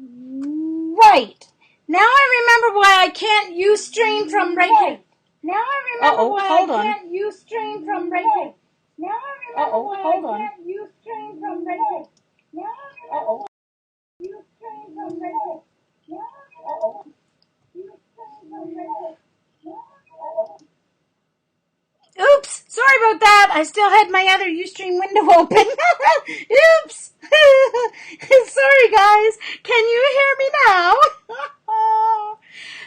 Right. Now I remember why I can't use stream from right here. Now I remember why I can't use stream from right here. Now I remember why I can't use stream from right here. Now I remember use stream from right here. Now I use stream from right here. Oops, sorry about that. I still had my other Ustream window open. Oops. Sorry, guys. Can you hear me now?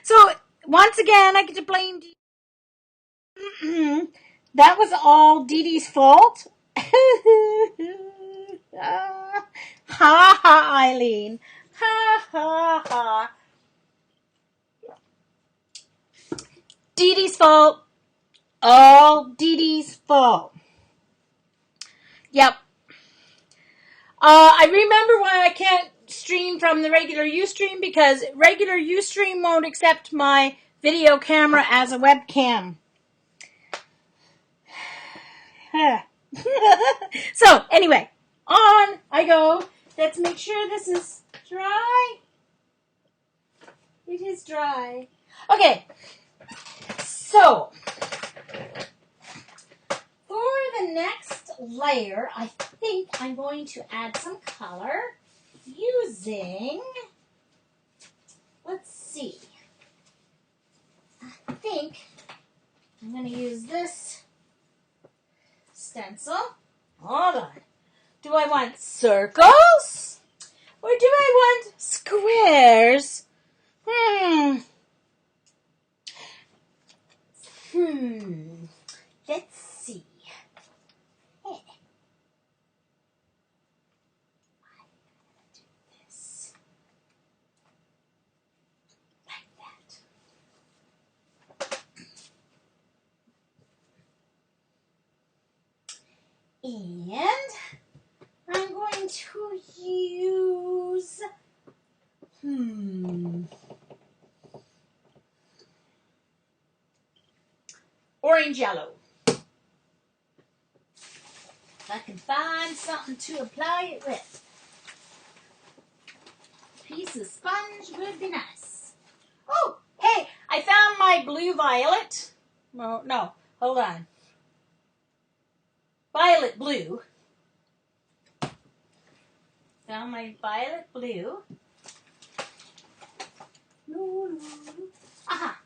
So, once again, I get to blame Dee. That was all Dee Dee's fault. Ha ha, Eileen. Ha ha ha. Dee Dee's fault. All Dee Dee's fault. Yep. I remember why I can't stream from the regular Ustream, because regular Ustream won't accept my video camera as a webcam. So, anyway, on I go. Let's make sure this is dry. It is dry. Okay, so for the next layer, I think I'm going to add some color using, let's see, I think I'm going to use this stencil. Hold on. Do I want circles or do I want squares? Let's see. I'm gonna do this like that. And I'm going to use orange yellow. If I can find something to apply it with. A piece of sponge would be nice. Oh, hey, I found my blue violet. No, hold on. Violet blue. Found my violet blue. Aha!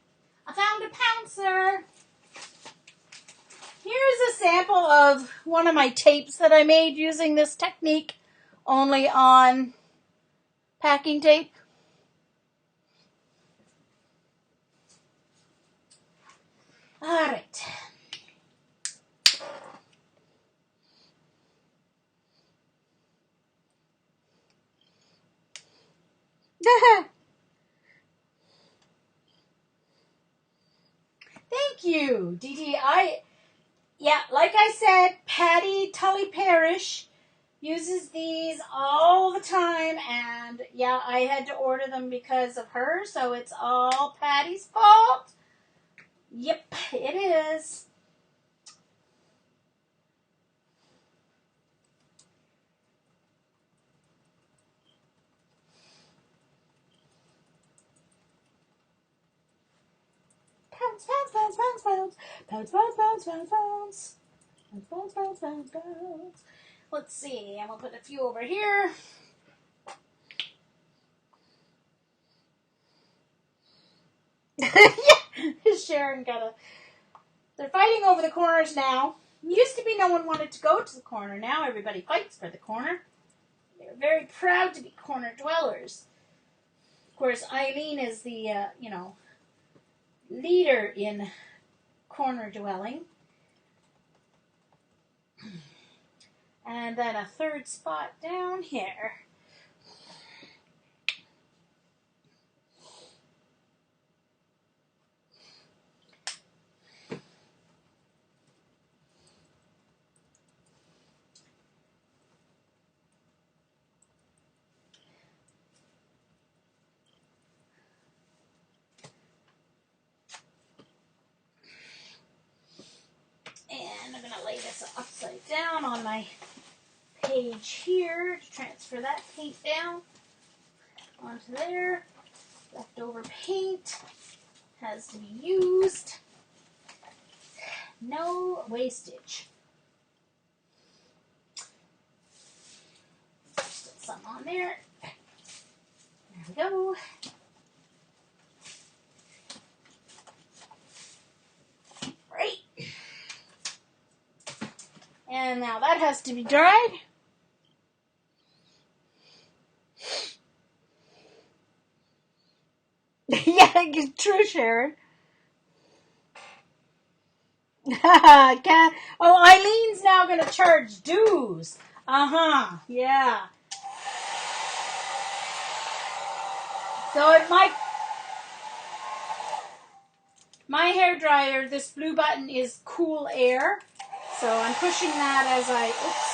I found a pouncer. Here's a sample of one of my tapes that I made using this technique, only on packing tape. All right. Thank you, Dee Dee. Yeah, like I said, Patty Tully Parrish uses these all the time, and yeah, I had to order them because of her, so it's all Patty's fault. Yep, it is. Pounce, pounce, pounce, pounce, pounce. Pounce, pounce, pounce, pounce, pounce. Pounce, pounce, pounce, pounce, pounce. Let's see, I'm going to put a few over here. Yeah, Sharon they're fighting over the corners now. Used to be no one wanted to go to the corner. Now everybody fights for the corner. They're very proud to be corner dwellers. Of course, Eileen is the, leader in corner dwelling. And then a third spot down here. And I'm going to lay this upside down on my page here to transfer that paint down on onto there. Leftover paint has to be used. No wastage. Put some on there. There we go. Right. And now that has to be dried. Yeah, true, Sharon. Eileen's now going to charge dues. Yeah. So it might... My hairdryer, this blue button is cool air. So I'm pushing that as I... Oops.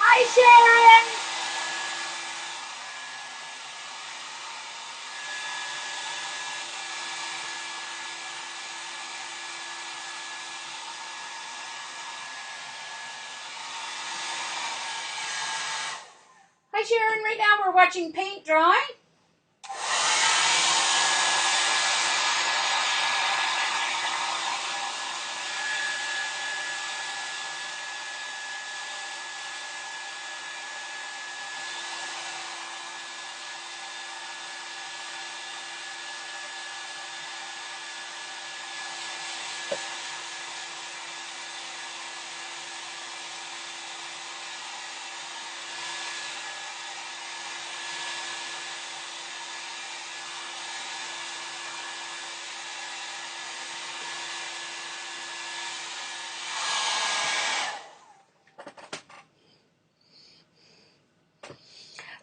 Hi, Sharon! Hi, Sharon. Right now we're watching paint dry.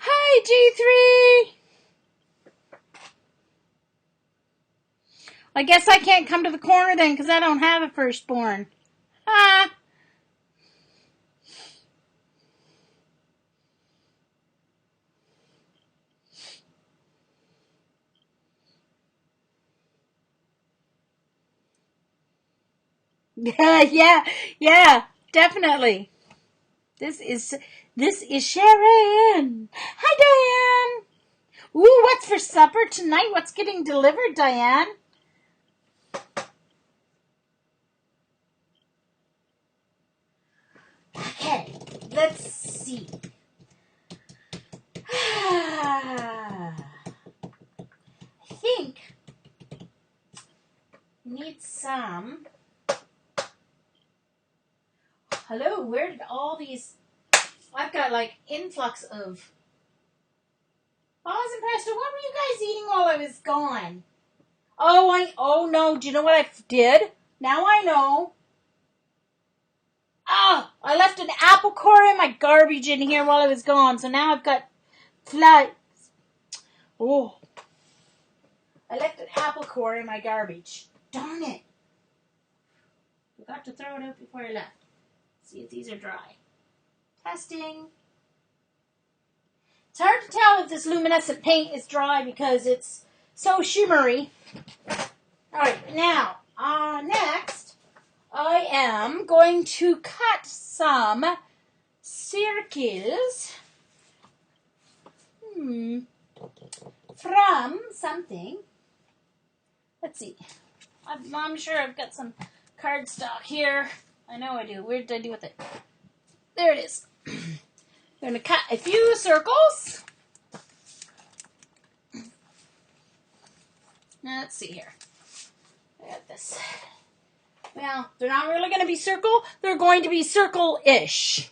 Hi, G3! I guess I can't come to the corner then because I don't have a firstborn. Ah! Yeah, definitely. This is Sharon. Hi, Diane. Ooh, what's for supper tonight? What's getting delivered, Diane? Okay, let's see. I think we need some. Hello, where did all these... I've got like influx of... I was impressed. What were you guys eating while I was gone? Oh no, do you know what I did? Now I know. I left an apple core in my garbage in here while I was gone, so now I've got flies. Oh. I left an apple core in my garbage. Darn it. Forgot to throw it out before I left. See if these are dry. Testing. It's hard to tell if this luminescent paint is dry because it's so shimmery. Alright, now, next, I am going to cut some circles from something. Let's see. I'm sure I've got some cardstock here. I know I do. Where did I do with it? There it is. I'm going to cut a few circles. Now, let's see here. I got this. Well, they're not really going to be circle. They're going to be circle-ish.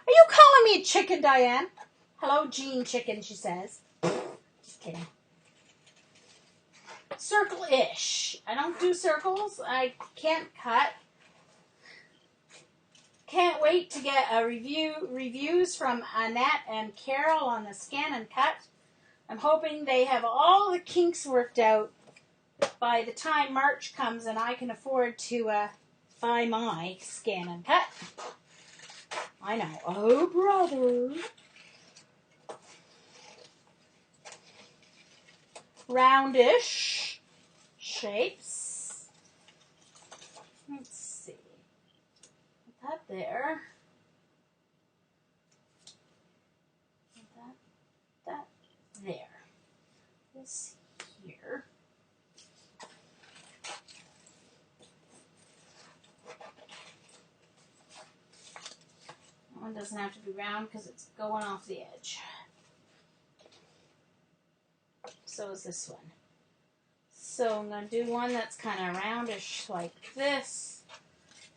Are you calling me a chicken, Diane? Hello, Jean Chicken, she says. Just kidding. Circle-ish. I don't do circles. I can't cut. Can't wait to get a reviews from Annette and Carol on the scan and cut. I'm hoping they have all the kinks worked out by the time March comes and I can afford to buy my Scan and Cut. I know. Oh, brother. Roundish shapes. Let's see. Put that there. That there. This here. That one doesn't have to be round because it's going off the edge. So is this one. So I'm going to do one that's kind of roundish like this.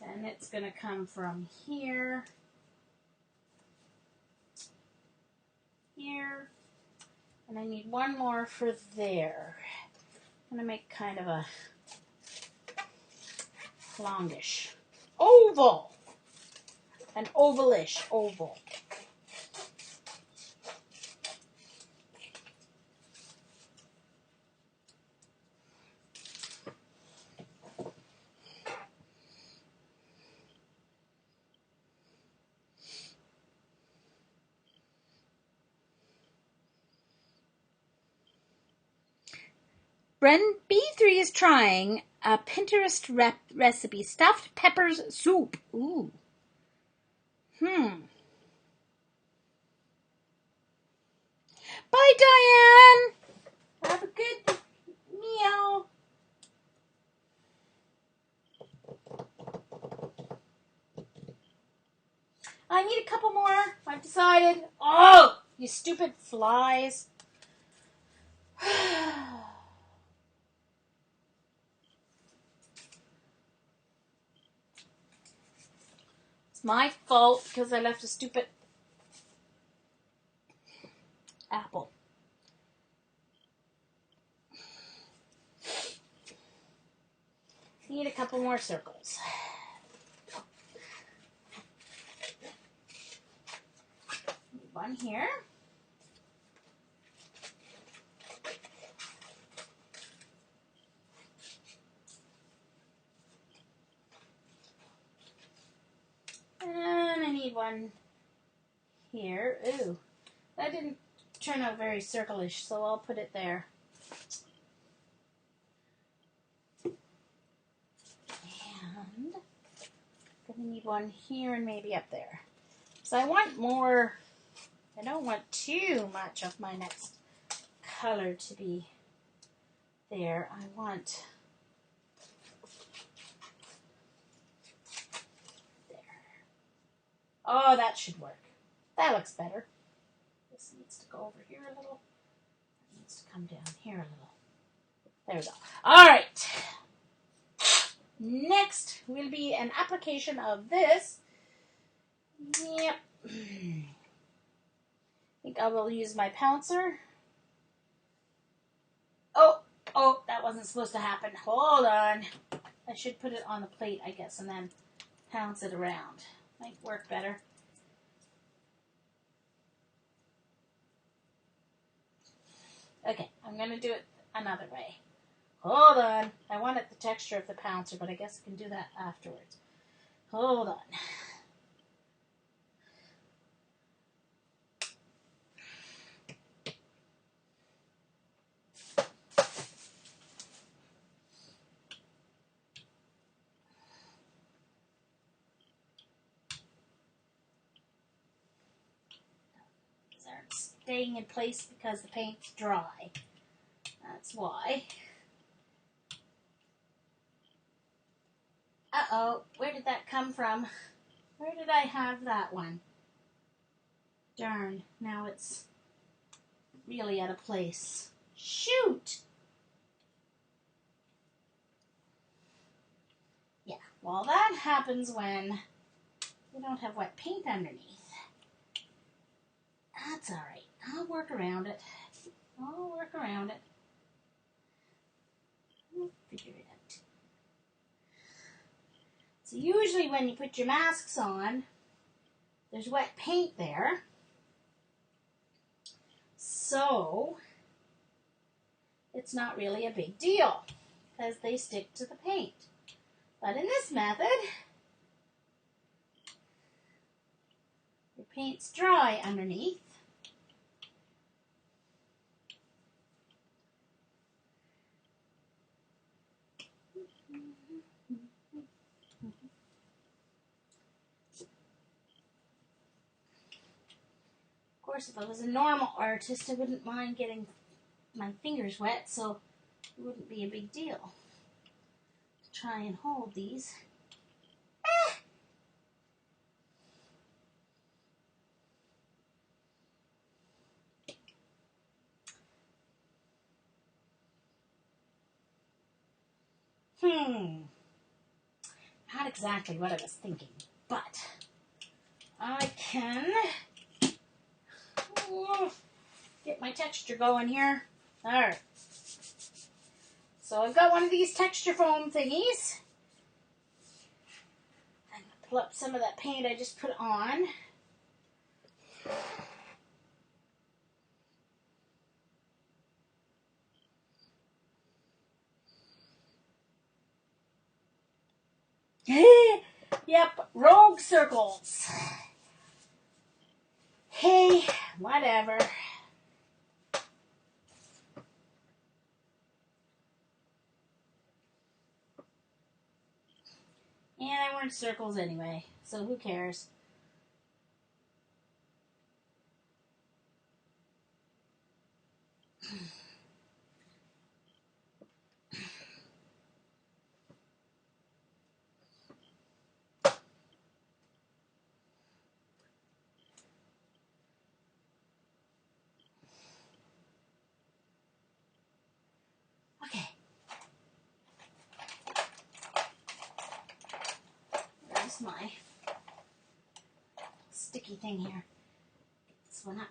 And it's going to come from here. Here. And I need one more for there. I'm going to make kind of a longish oval. An ovalish oval. Bren B3 is trying a Pinterest recipe, stuffed peppers soup. Ooh. Bye, Diane. Have a good meal. I need a couple more. I've decided. Oh, you stupid flies. It's my fault because I left a stupid apple. Need a couple more circles. One here. And I need one here. Ooh, that didn't turn out very circle-ish, so I'll put it there. And I'm gonna need one here and maybe up there. So I want more. I don't want too much of my next color to be there. I want there. Oh, that should work. That looks better. This needs to go over here a little. That needs to come down here a little. There we go. All right. Next will be an application of this. Yep. I think I will use my pouncer. Oh, that wasn't supposed to happen. Hold on. I should put it on the plate, I guess, and then pounce it around. Might work better. Okay, I'm going to do it another way. Hold on. I wanted the texture of the pouncer, but I guess I can do that afterwards. Hold on. These aren't staying in place because the paint's dry. That's why. Uh-oh, where did that come from? Where did I have that one? Darn, now it's really out of place. Shoot! Yeah, well that happens when you don't have wet paint underneath. That's alright. I'll work around it. I'll figure it out. So usually when you put your masks on, there's wet paint there. So it's not really a big deal. because they stick to the paint. But in this method, your paint's dry underneath. Of course, if I was a normal artist, I wouldn't mind getting my fingers wet, so it wouldn't be a big deal to try and hold these. Not exactly what I was thinking, but I can get my texture going here. Alright. So I've got one of these texture foam thingies. I'm going to pull up some of that paint I just put on. Yep, rogue circles. Hey, whatever. And I weren't circles anyway, so who cares? Okay. There's my sticky thing here. Get this one up.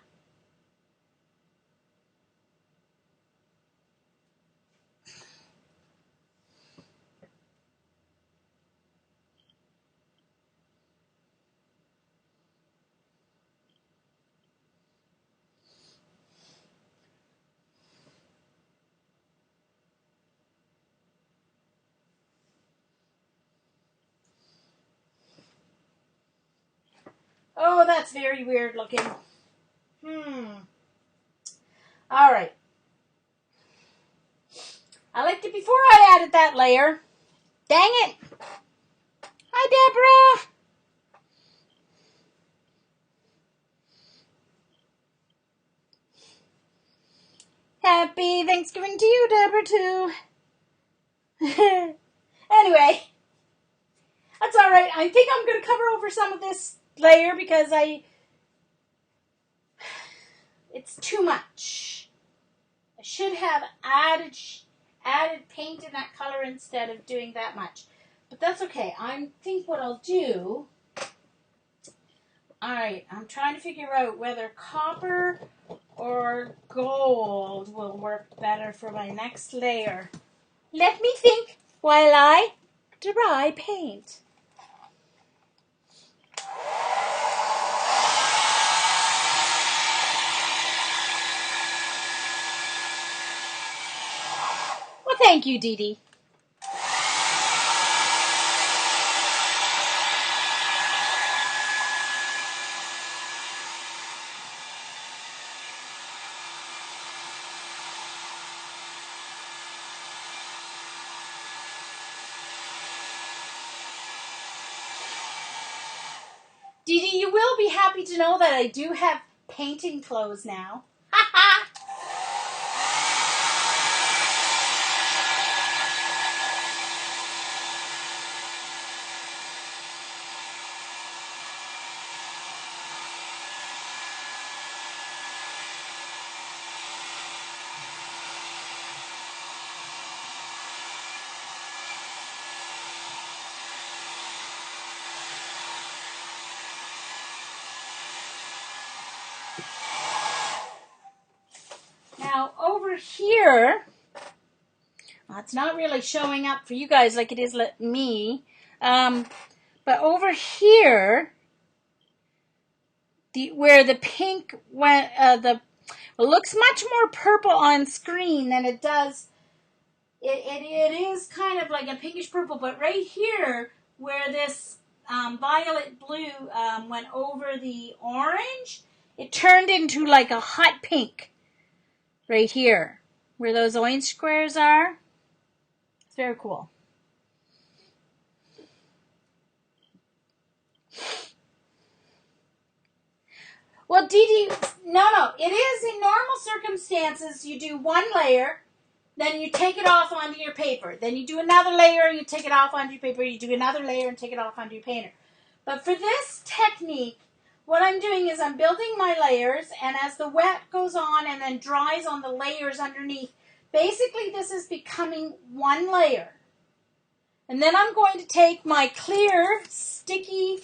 Oh, that's very weird looking. Alright. I liked it before I added that layer. Dang it. Hi, Deborah. Happy Thanksgiving to you, Deborah, too. Anyway, that's alright. I think I'm going to cover over some of this layer because it's too much. I should have added paint in that color instead of doing that much. But that's okay. I think what I'll do... Alright, I'm trying to figure out whether copper or gold will work better for my next layer. Let me think while I dry paint. Well, thank you, Dee Dee. Dee Dee, you will be happy to know that I do have painting clothes now. Ha ha! Now, over here, well, it's not really showing up for you guys like it is me, but over here, where the pink went, it looks much more purple on screen than it does it is kind of like a pinkish purple, but right here where this violet blue went over the orange, it turned into like a hot pink right here where those orange squares are. It's very cool. Well, Dee Dee, no. It is in normal circumstances, you do one layer, then you take it off onto your paper. Then you do another layer, you take it off onto your paper. You do another layer and take it off onto your paper. But for this technique, what I'm doing is I'm building my layers, and as the wet goes on and then dries on the layers underneath, basically this is becoming one layer. And then I'm going to take my clear, sticky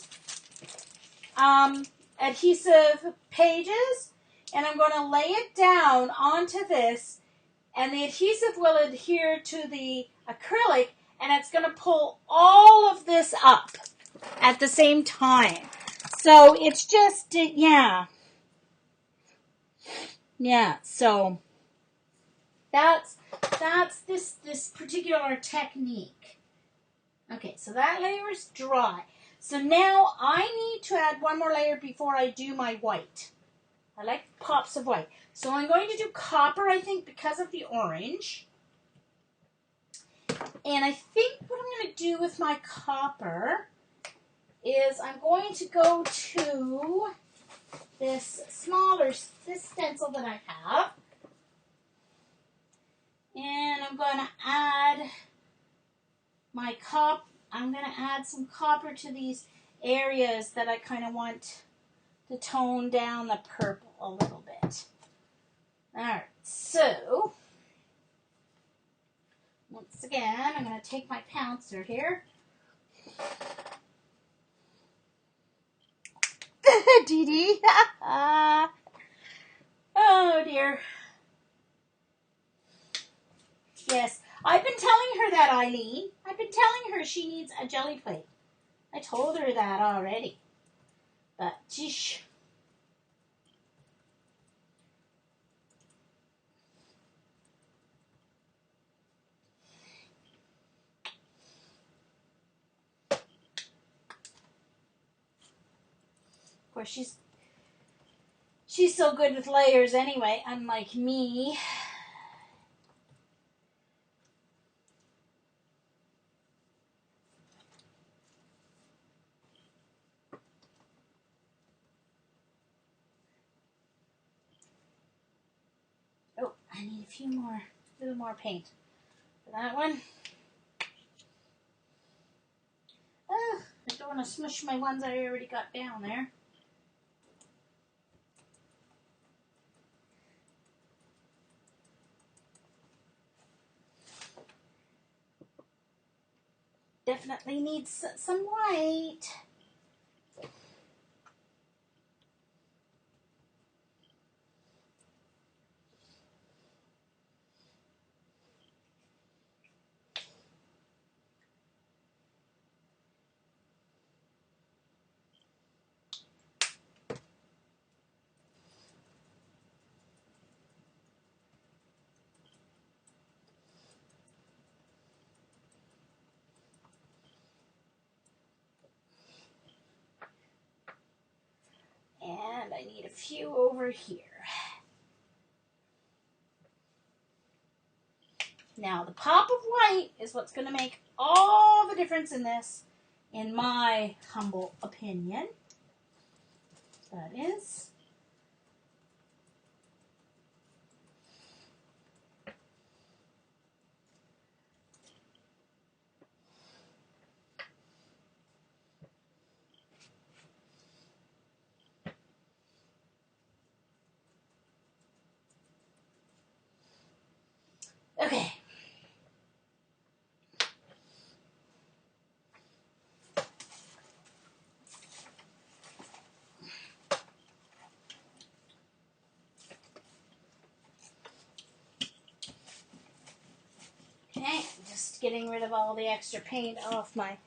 adhesive pages, and I'm going to lay it down onto this, and the adhesive will adhere to the acrylic, and it's going to pull all of this up at the same time. So it's just, yeah, so that's this particular technique. Okay, so that layer is dry. So now I need to add one more layer before I do my white. I like pops of white. So I'm going to do copper, I think, because of the orange. And I think what I'm going to do with my copper is I'm going to go to this stencil that I have. And I'm going to add my I'm going to add some copper to these areas that I kind of want to tone down the purple a little bit. All right, so once again, I'm going to take my pouncer here. Dee Dee. Oh, dear. Yes, I've been telling her that, Eileen. I've been telling her she needs a jelly plate. I told her that already. But, geesh. Of course, she's so good with layers anyway, unlike me. Oh, I need a little more paint for that one. Oh, I don't want to smush my ones I already got down there. Definitely needs some white. And I need a few over here. Now, the pop of white is what's going to make all the difference in this, in my humble opinion. That is. Okay. Okay, just getting rid of all the extra paint off my...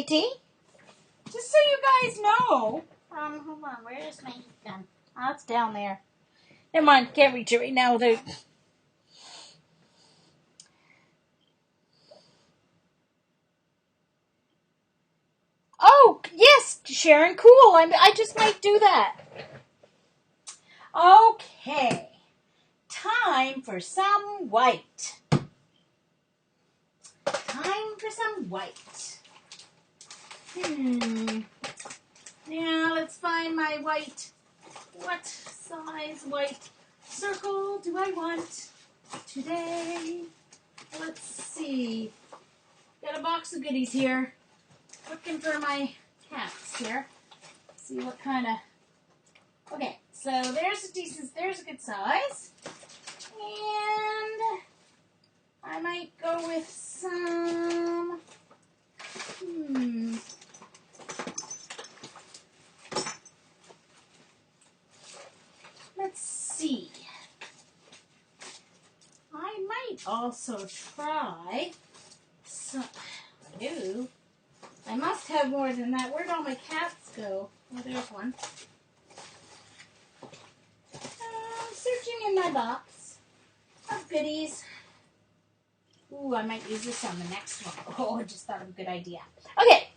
Katie. Just so you guys know. Hold on. Where's my heat gun? Oh, it's down there. Never mind. Can't reach it right now. Oh, yes, Sharon. Cool. I just might do that. Okay. Time for some white. Time for some white. Now let's find my white. What size white circle do I want today? Let's see. Got a box of goodies here. Looking for my caps here. See what kind of. Okay, so there's a good size. And I might go with some. Let's see. I might also try some. Ooh, I must have more than that. Where'd all my cats go? Oh, there's one. Searching in my box of goodies. Ooh, I might use this on the next one. Oh, I just thought of a good idea. Okay.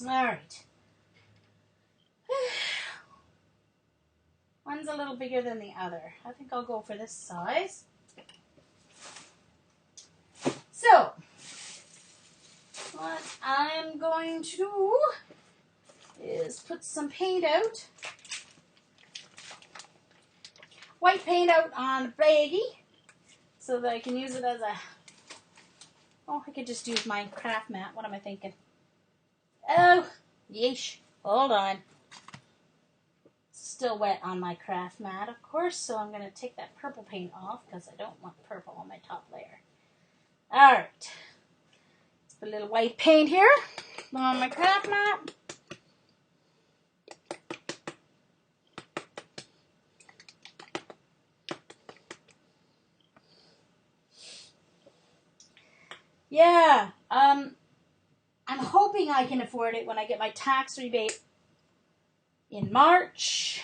All right. One's a little bigger than the other. I think I'll go for this size. So, what I'm going to do is put some paint out. White paint out on a baggie so that I can use it as a... Oh, I could just use my craft mat. What am I thinking? Oh, yeesh. Hold on. Still wet on my craft mat, of course, so I'm going to take that purple paint off because I don't want purple on my top layer. Alright. Let's put a little white paint here on my craft mat. Yeah, I'm hoping I can afford it when I get my tax rebate in March.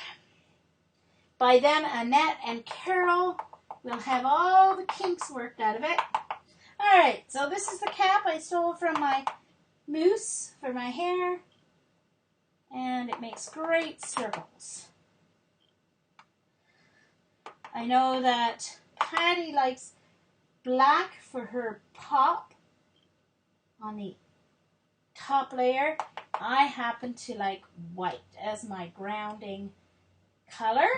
By then, Annette and Carol will have all the kinks worked out of it. Alright, so this is the cap I stole from my mousse for my hair. And it makes great circles. I know that Patty likes black for her pop on the top layer. I happen to like white as my grounding color.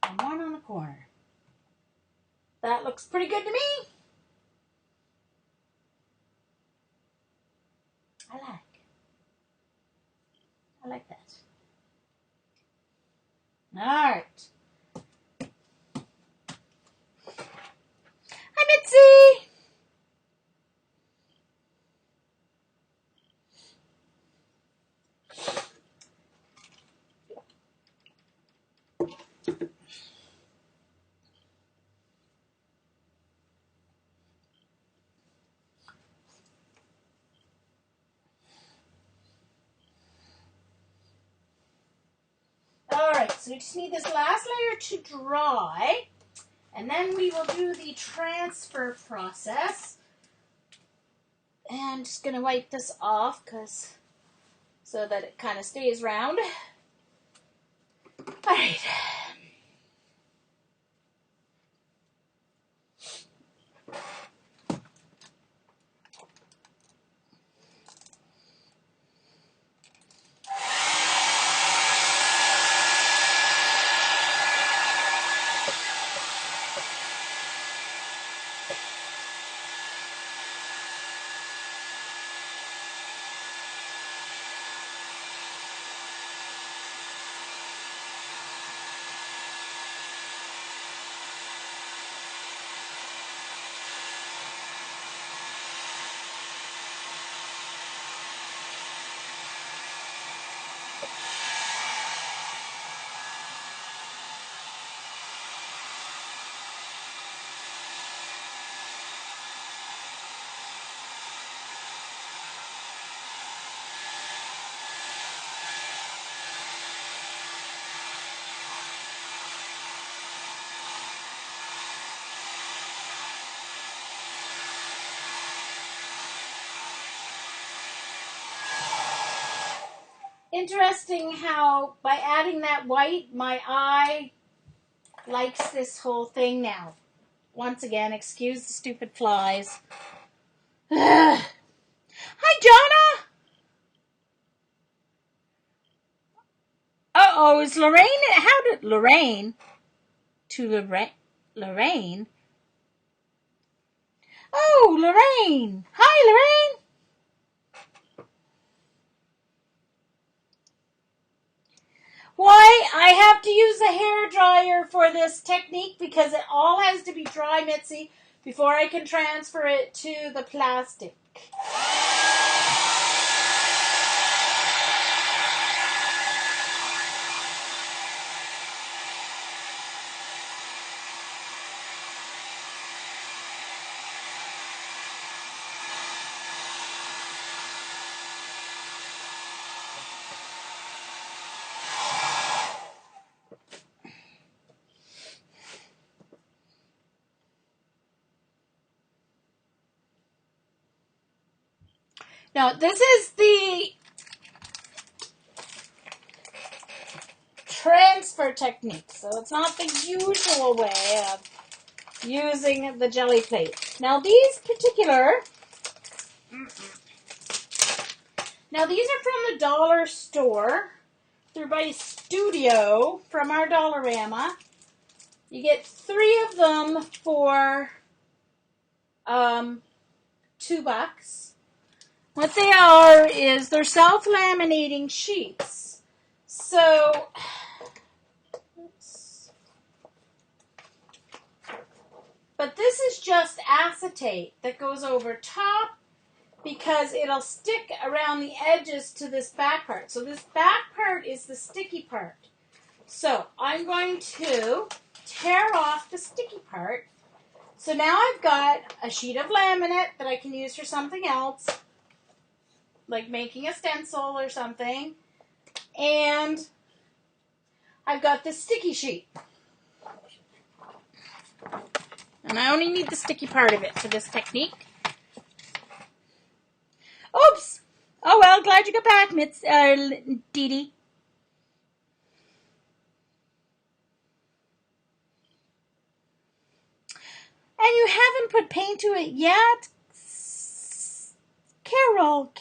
And one on the corner. That looks pretty good to me. I like that. All right. Hi, Mitzi. Alright, so we just need this last layer to dry, and then we will do the transfer process. And I'm just going to wipe this off so that it kind of stays round. Alright. interesting how by adding that white, my eye likes this whole thing now. Once again, excuse the stupid flies. Ugh. Hi, Jonna! Uh-oh, is Lorraine... How did... Lorraine? To Lorraine? Oh, Lorraine! Hi, Lorraine! Why? I have to use a hair dryer for this technique because it all has to be dry, Mitzi, before I can transfer it to the plastic. Now, this is the transfer technique, so it's not the usual way of using the jelly plate. Now, these are from the dollar store. They're by Studio from our Dollarama. You get 3 of them for $2. What they are is they're self-laminating sheets. So, but this is just acetate that goes over top because it'll stick around the edges to this back part. So this back part is the sticky part. So I'm going to tear off the sticky part. So now I've got a sheet of laminate that I can use for something else, like making a stencil or something. And I've got this sticky sheet. And I only need the sticky part of it for this technique. Oops! Oh well, glad you got back, Dee Dee. And you haven't put paint to it yet? Carol.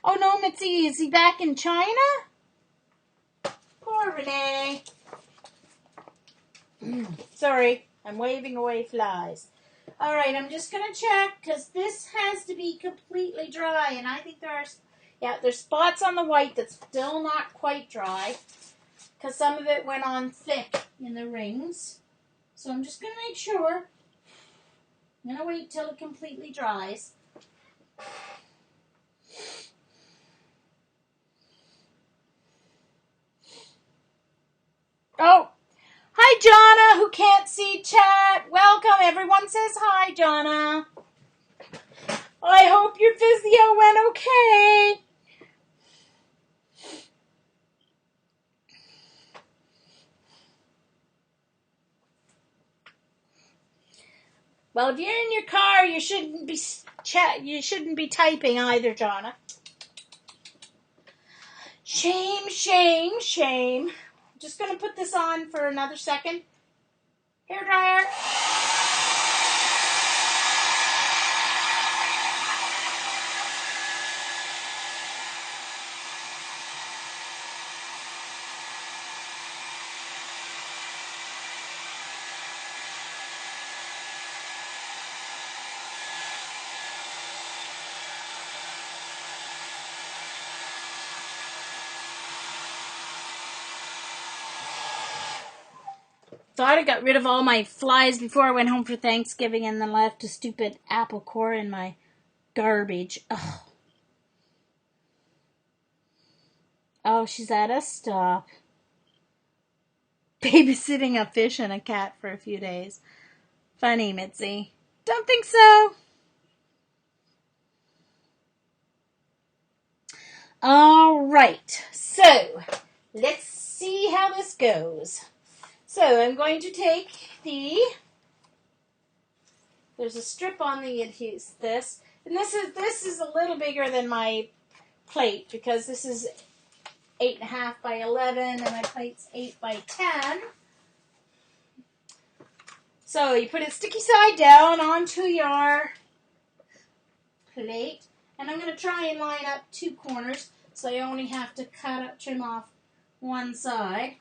Oh no, Mitzi, is he back in China? Poor Renee. Sorry, I'm waving away flies. All right, I'm just going to check because this has to be completely dry. And I think there's spots on the white that's still not quite dry because some of it went on thick in the rings. So I'm just going to make sure. I'm going to wait till it completely dries. Oh, hi, Jonna, who can't see chat. Welcome. Everyone says hi, Jonna. I hope your physio went okay. Well, if you're in your car, you shouldn't be typing either, Jonna. Shame. Just going to put this on for another second. Hair dryer. Thought I got rid of all my flies before I went home for Thanksgiving and then left a stupid apple core in my garbage. Ugh. Oh, she's at a stop. Babysitting a fish and a cat for a few days. Funny, Mitzi. Don't think so. All right. So, let's see how this goes. So, I'm going to take the there's a strip on the adhesive, and this is a little bigger than my plate because this is 8.5 by 11 and my plate's 8 by 10. So you put it sticky side down onto your plate, and I'm going to try and line up 2 corners so I only have to trim off one side.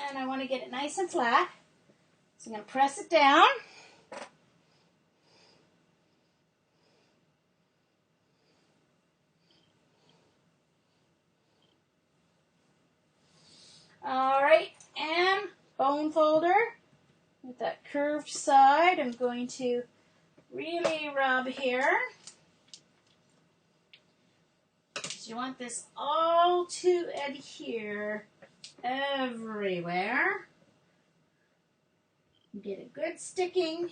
And I want to get it nice and flat. So I'm going to press it down. Alright, and bone folder with that curved side. I'm going to really rub here. You want this all to adhere everywhere. Get a good sticking.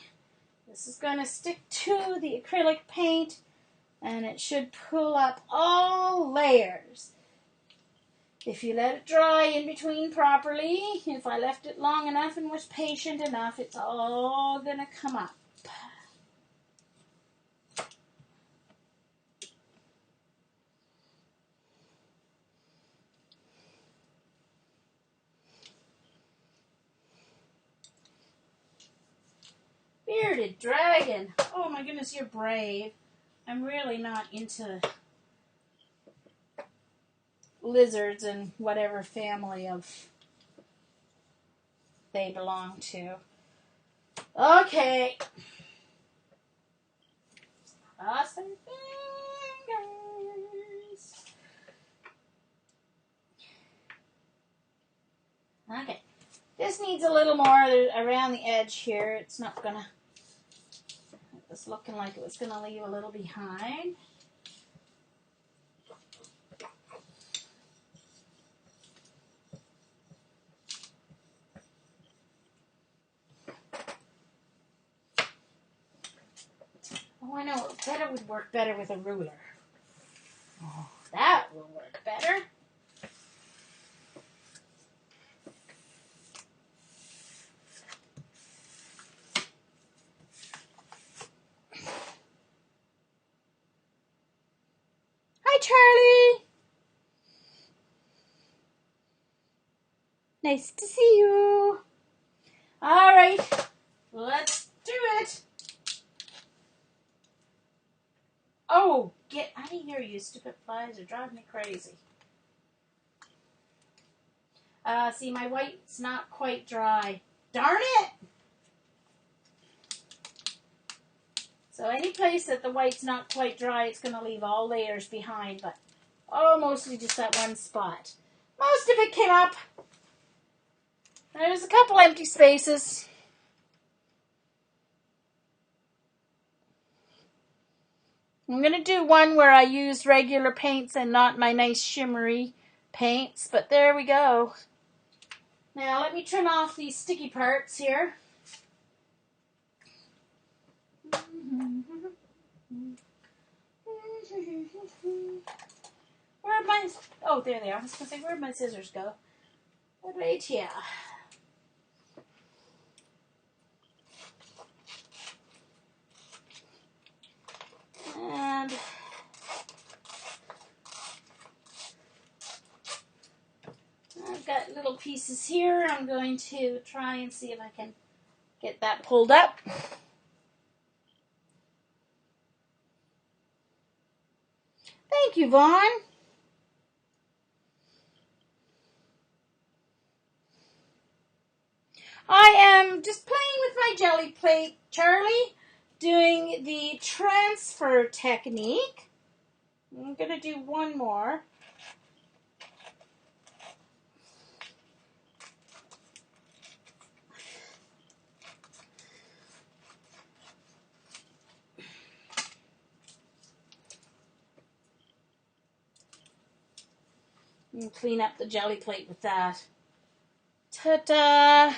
This is going to stick to the acrylic paint, and it should pull up all layers. If you let it dry in between properly, if I left it long enough and was patient enough, it's all going to come up. Bearded dragon. Oh my goodness, you're brave. I'm really not into lizards and whatever family of they belong to. Okay. Awesome fingers. Okay. This needs a little more around the edge here. It's not gonna. It's looking like it was gonna leave a little behind. Oh, I know. That would work better with a ruler. Oh, that will work better. Hi, Charlie. Nice to see you. All right, let's do it. Oh, get out of here, you stupid flies. Are driving me crazy. See, my white's not quite dry. Darn it! So any place that the white's not quite dry, it's going to leave all layers behind, but mostly just that one spot. Most of it came up. There's a couple empty spaces. I'm going to do one where I use regular paints and not my nice shimmery paints, but there we go. Now let me trim off these sticky parts here. Where'd my... Oh, there they are. I was going to say, where'd my scissors go? Right here. And I've got little pieces here. I'm going to try and see if I can get that pulled up. Thank you, Vaughn. I am just playing with my jelly plate, Charlie, doing the transfer technique. I'm going to do one more. And clean up the jelly plate with that. Ta-da!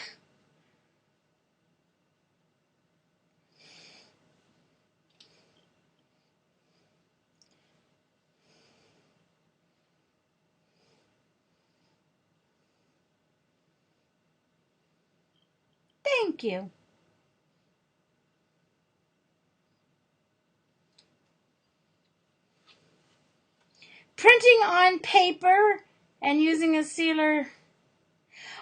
Thank you. Printing on paper and using a sealer.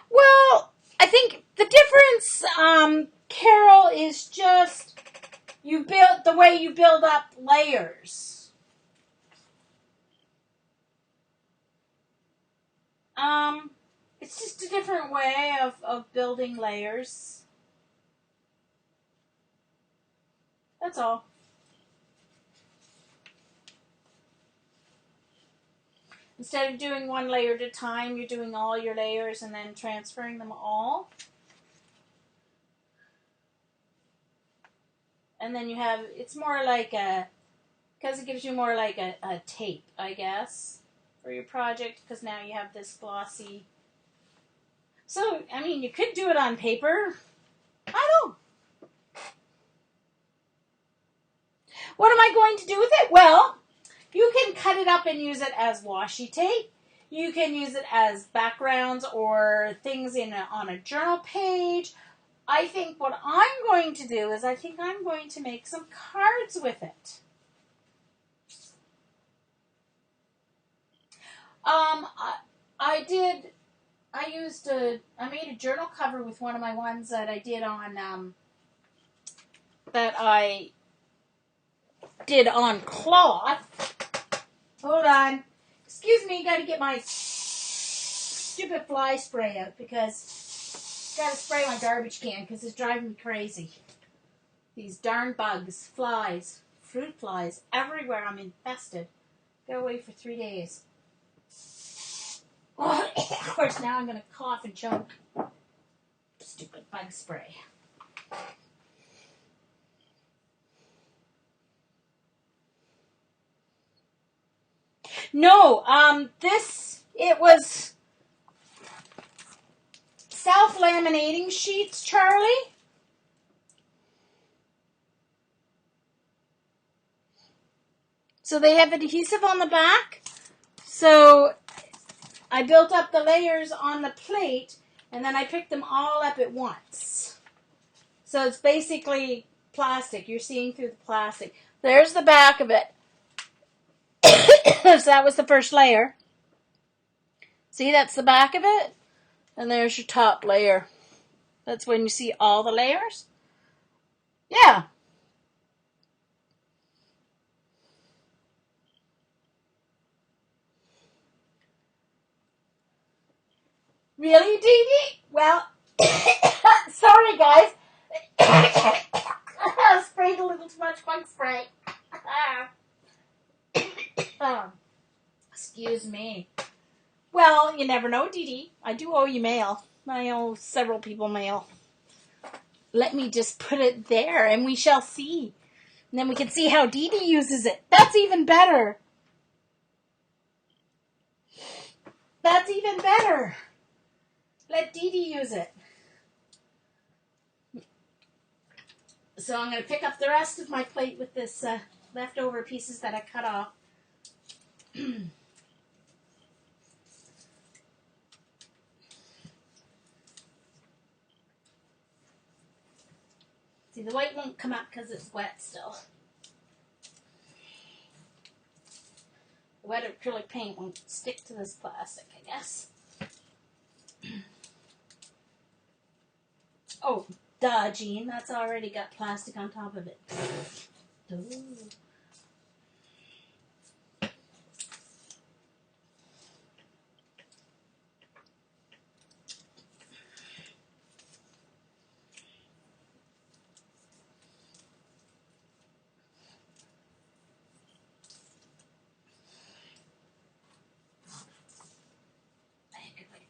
Well, I think the difference, Carol, is just you build the way you build up layers. It's just a different way of building layers. That's all. Instead of doing one layer at a time, you're doing all your layers and then transferring them all. And then you have, it's more like because it gives you more like a tape, I guess, for your project, because now you have this glossy. So, I mean, you could do it on paper. I don't know. What am I going to do with it? Well, you can cut it up and use it as washi tape. You can use it as backgrounds or things on a journal page. I think what I'm going to do is I think I'm going to make some cards with it. I made a journal cover with one of my ones that I did on cloth. Hold on. Excuse me, got to get my stupid fly spray out because got to spray my garbage can because it's driving me crazy. These darn bugs, flies, fruit flies, everywhere. I'm infested. Go away for 3 days. Oh, of course, now I'm going to cough and choke. Stupid bug spray. No, it was self-laminating sheets, Charlie. So they have adhesive on the back. So I built up the layers on the plate, and then I picked them all up at once. So it's basically plastic. You're seeing through the plastic. There's the back of it. So that was the first layer. See, that's the back of it. And there's your top layer. That's when you see all the layers. Yeah. Really, Dee Dee? Well, sorry, guys. I sprayed a little too much bug spray. Excuse me. Well, you never know, Dee Dee. I do owe you mail. I owe several people mail. Let me just put it there, and we shall see. And then we can see how Dee Dee uses it. That's even better. That's even better. Let Dee Dee use it. So I'm going to pick up the rest of my plate with this leftover pieces that I cut off. See, the white won't come up because it's wet still. The wet acrylic paint won't stick to this plastic, I guess. Oh, duh, Jean. That's already got plastic on top of it. Ooh.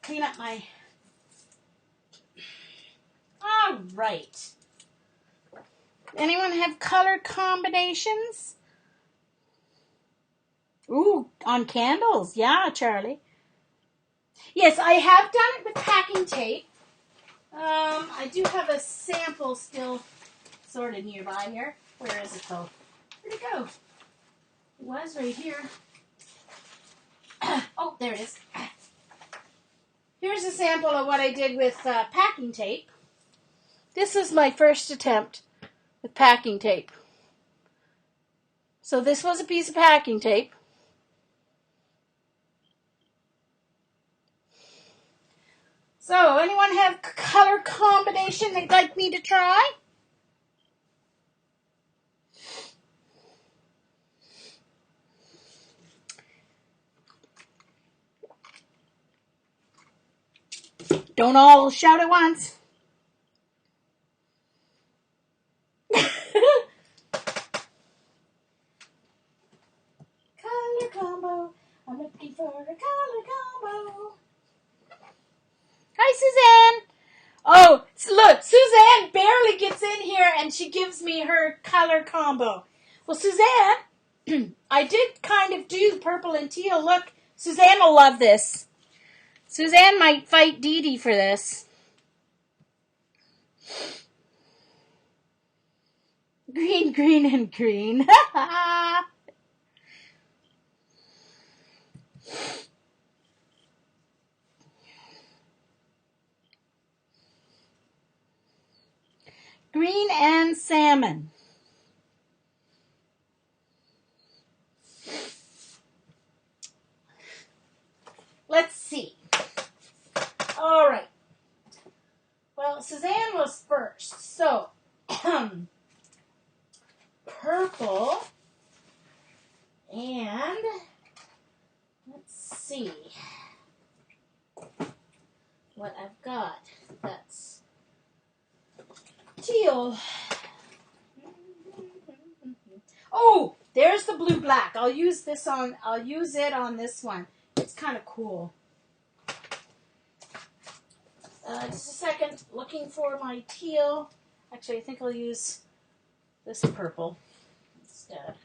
Clean up my... All right. Anyone have color combinations? Ooh, on candles. Yeah, Charlie. Yes, I have done it with packing tape. I do have a sample still sort of nearby here. Where is it though? Where'd it go? It was right here. Oh, there it is. Here's a sample of what I did with packing tape. This is my first attempt with packing tape. So this was a piece of packing tape. So, anyone have color combination they'd like me to try? Don't all shout at once. Color combo. I'm looking for a color combo. Hi, Suzanne. Oh, look, Suzanne barely gets in here and she gives me her color combo. Well, Suzanne, I did kind of do purple and teal. Look, Suzanne will love this. Suzanne might fight Dee Dee for this. Green, green, and green. Green and salmon. Let's see. All right. Well, Suzanne was first. So, purple. And let's see what I've got. That's teal. Oh, there's the blue black. I'll use it on this one. It's kind of cool. Just a second, looking for my teal. Actually, I think I'll use this purple instead.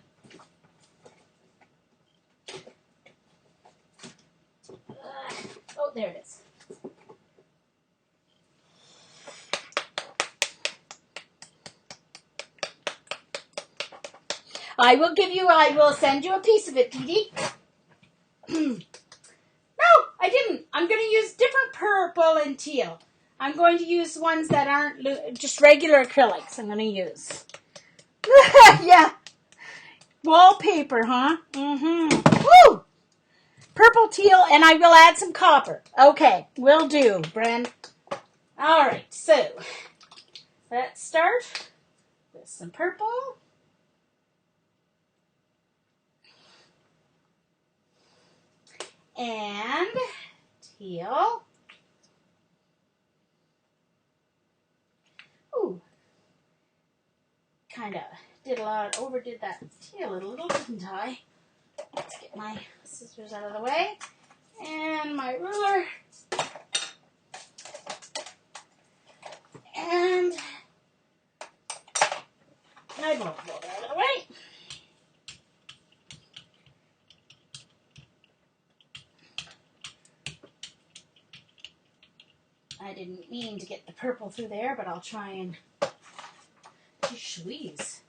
Oh, there it is. I will send you a piece of it, Dee Dee. No, I didn't. I'm going to use different purple and teal. I'm going to use ones that aren't just regular acrylics. I'm going to use. Yeah. Wallpaper, huh? Mm-hmm. Woo! Purple, teal, and I will add some copper. Okay, will do, Bren. All right, so let's start with some purple. And teal. Ooh. Kind of overdid that teal a little, didn't I? Let's get my scissors out of the way. And my ruler. And my ball out of the way. I didn't mean to get the purple through there, but I'll try and squeeze.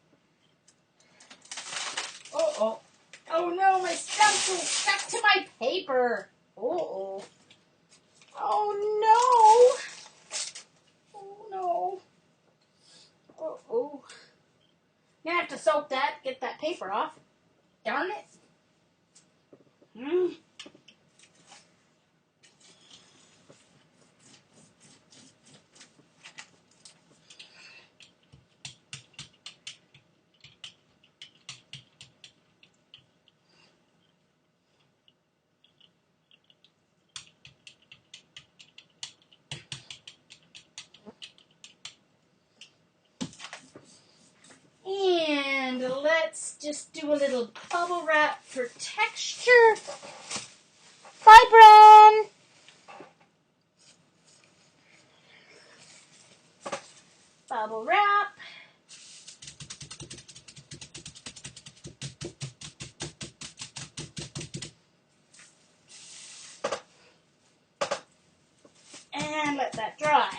Oh no, my stencil stuck to my paper. Oh no. I'm gonna have to soak that, get that paper off. Darn it. And let's just do a little bubble wrap for texture. Bye, Bren. Bubble wrap. And let that dry.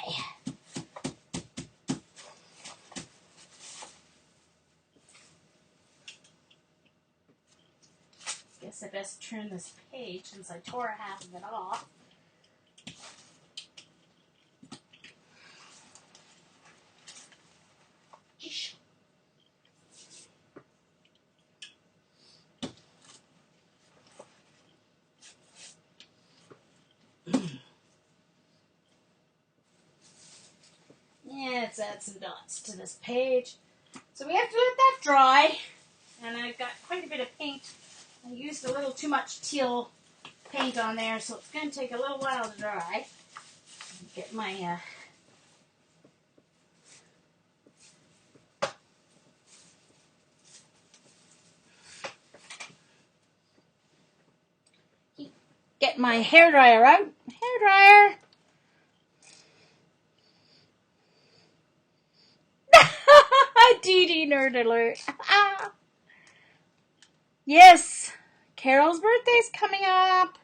Guess I best turn this page since I tore half of it off. add some dots to this page. So we have to let that dry. And I've got quite a bit of paint. I used a little too much teal paint on there, so it's going to take a little while to dry. Get my hairdryer out. Hairdryer. Dee Dee nerd alert. Yes, Carol's birthday's coming up.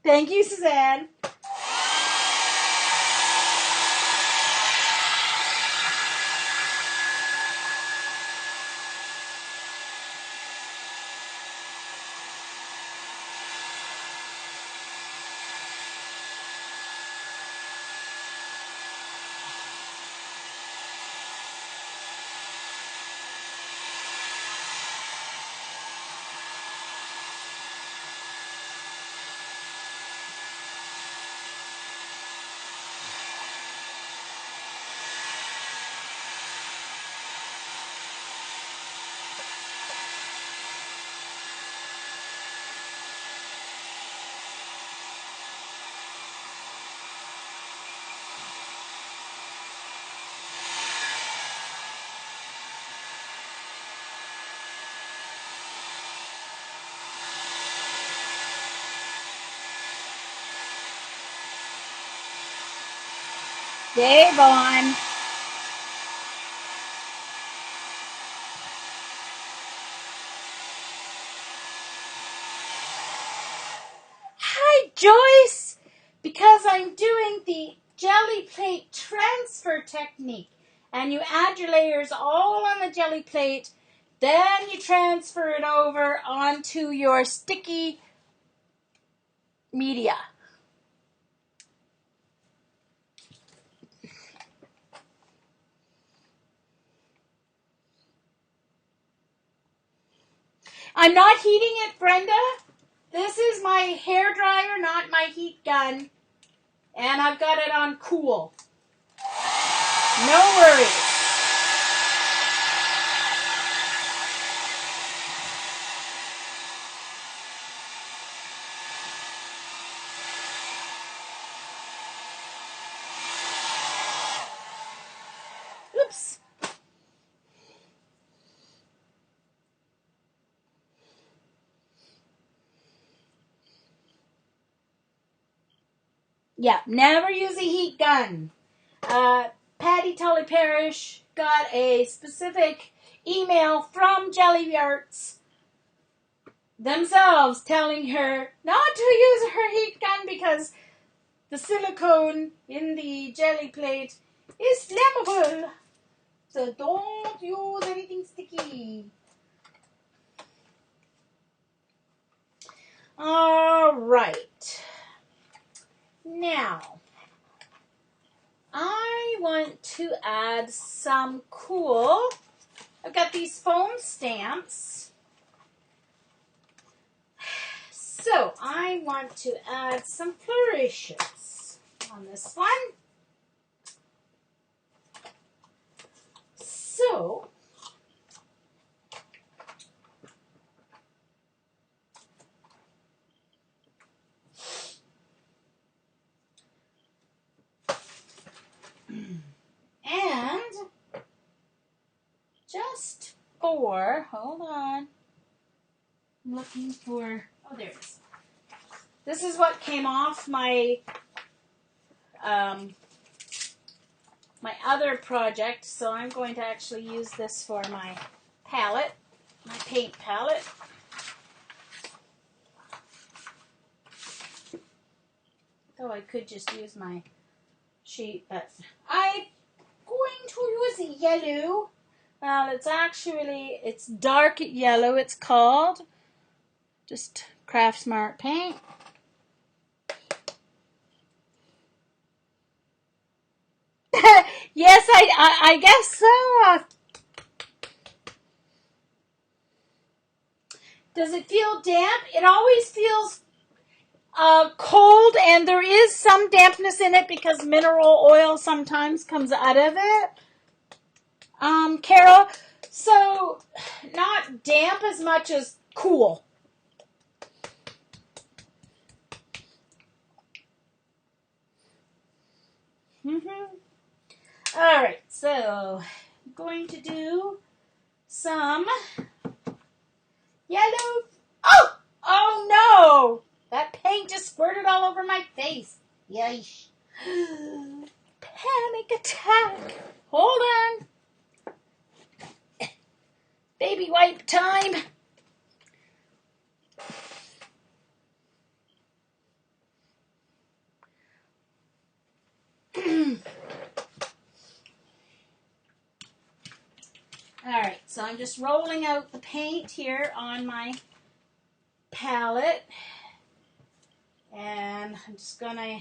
Thank you, Suzanne. Yay, Vaughn. Hi, Joyce. Because I'm doing the jelly plate transfer technique. And you add your layers all on the jelly plate. Then you transfer it over onto your sticky media. I'm not heating it, Brenda. This is my hair dryer, not my heat gun. And I've got it on cool. No worries. Oops. Yeah, never use a heat gun. Patty Tully Parrish got a specific email from Jelly Arts themselves telling her not to use her heat gun because the silicone in the jelly plate is flammable. So don't use anything sticky. All right. Now, I want to add some cool. I've got these foam stamps. So, I want to add some flourishes on this one. So, and just for, hold on, I'm looking for, oh, there it is. This is what came off my my other project, so I'm going to actually use this for my palette, my paint palette. So I could just use my sheet, but I'm going to use yellow. Well, it's dark yellow, it's called. Just Craft Smart paint. Yes, I guess so. Does it feel damp? It always feels Cold, and there is some dampness in it because mineral oil sometimes comes out of it. Carol, so not damp as much as cool. All right, so I'm going to do some yellow. Oh no! That paint just squirted all over my face. Yeesh. Panic attack. Hold on. Baby wipe time. Alright, so I'm just rolling out the paint here on my palette. And I'm just going to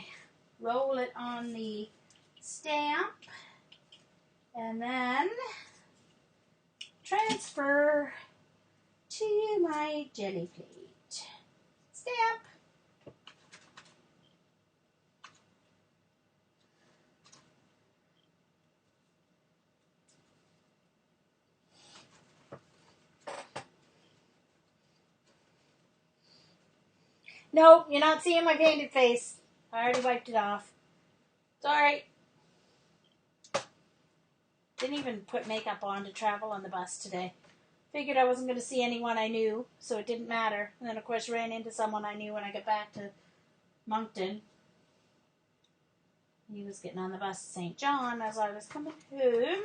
roll it on the stamp. And then transfer to my jelly plate. Stamp. No, you're not seeing my painted face. I already wiped it off. It's alright. Didn't even put makeup on to travel on the bus today. Figured I wasn't going to see anyone I knew, so it didn't matter. And then, of course, ran into someone I knew when I got back to Moncton. He was getting on the bus to St. John as I was coming home.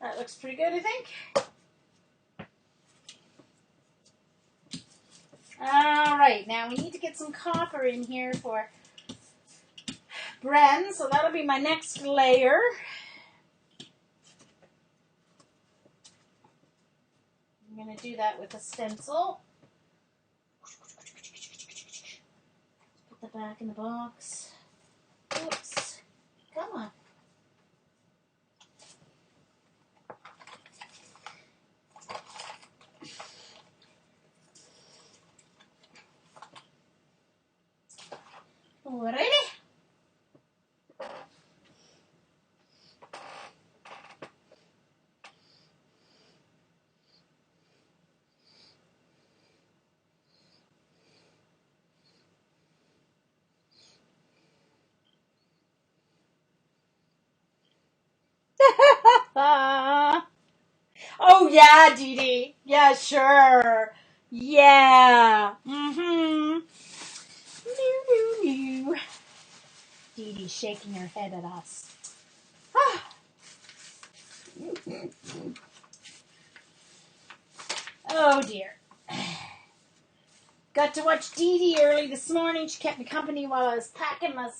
That looks pretty good, I think. Alright, now we need to get some copper in here for Bren, so that'll be my next layer. I'm going to do that with a stencil. Put that back in the box. Oops. Come on. Alrighty. Oh, yeah, Dee Dee. Yeah, sure. Yeah. Mm-hmm. New. Dee Dee's shaking her head at us. Oh, dear. Got to watch Dee Dee early this morning. She kept me company while I was packing my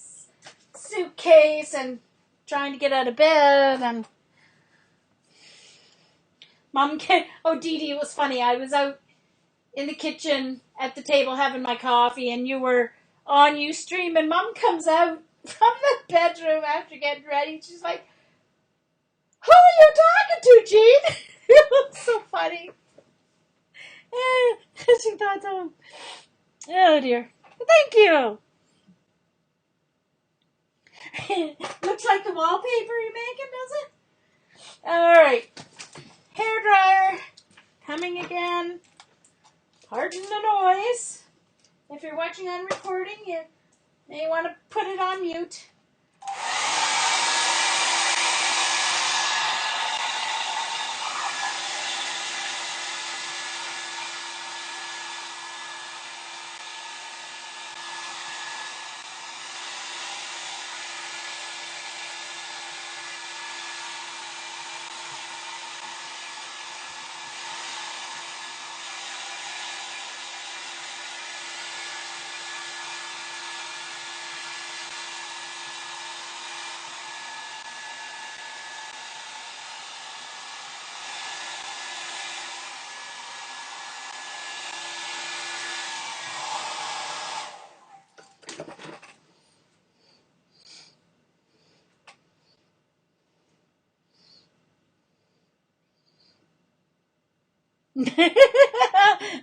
suitcase and trying to get out of bed. And Mom came. Oh, Dee Dee, it was funny. I was out in the kitchen at the table having my coffee, and you were on Ustream, and Mom comes out from the bedroom after getting ready. She's like, "Who are you talking to, Jean?" It was so funny. She thought so. Oh, dear. Thank you. Looks like the wallpaper you're making, does it? All right. Hair dryer coming again. Pardon the noise. If you're watching on recording, you may want to put it on mute.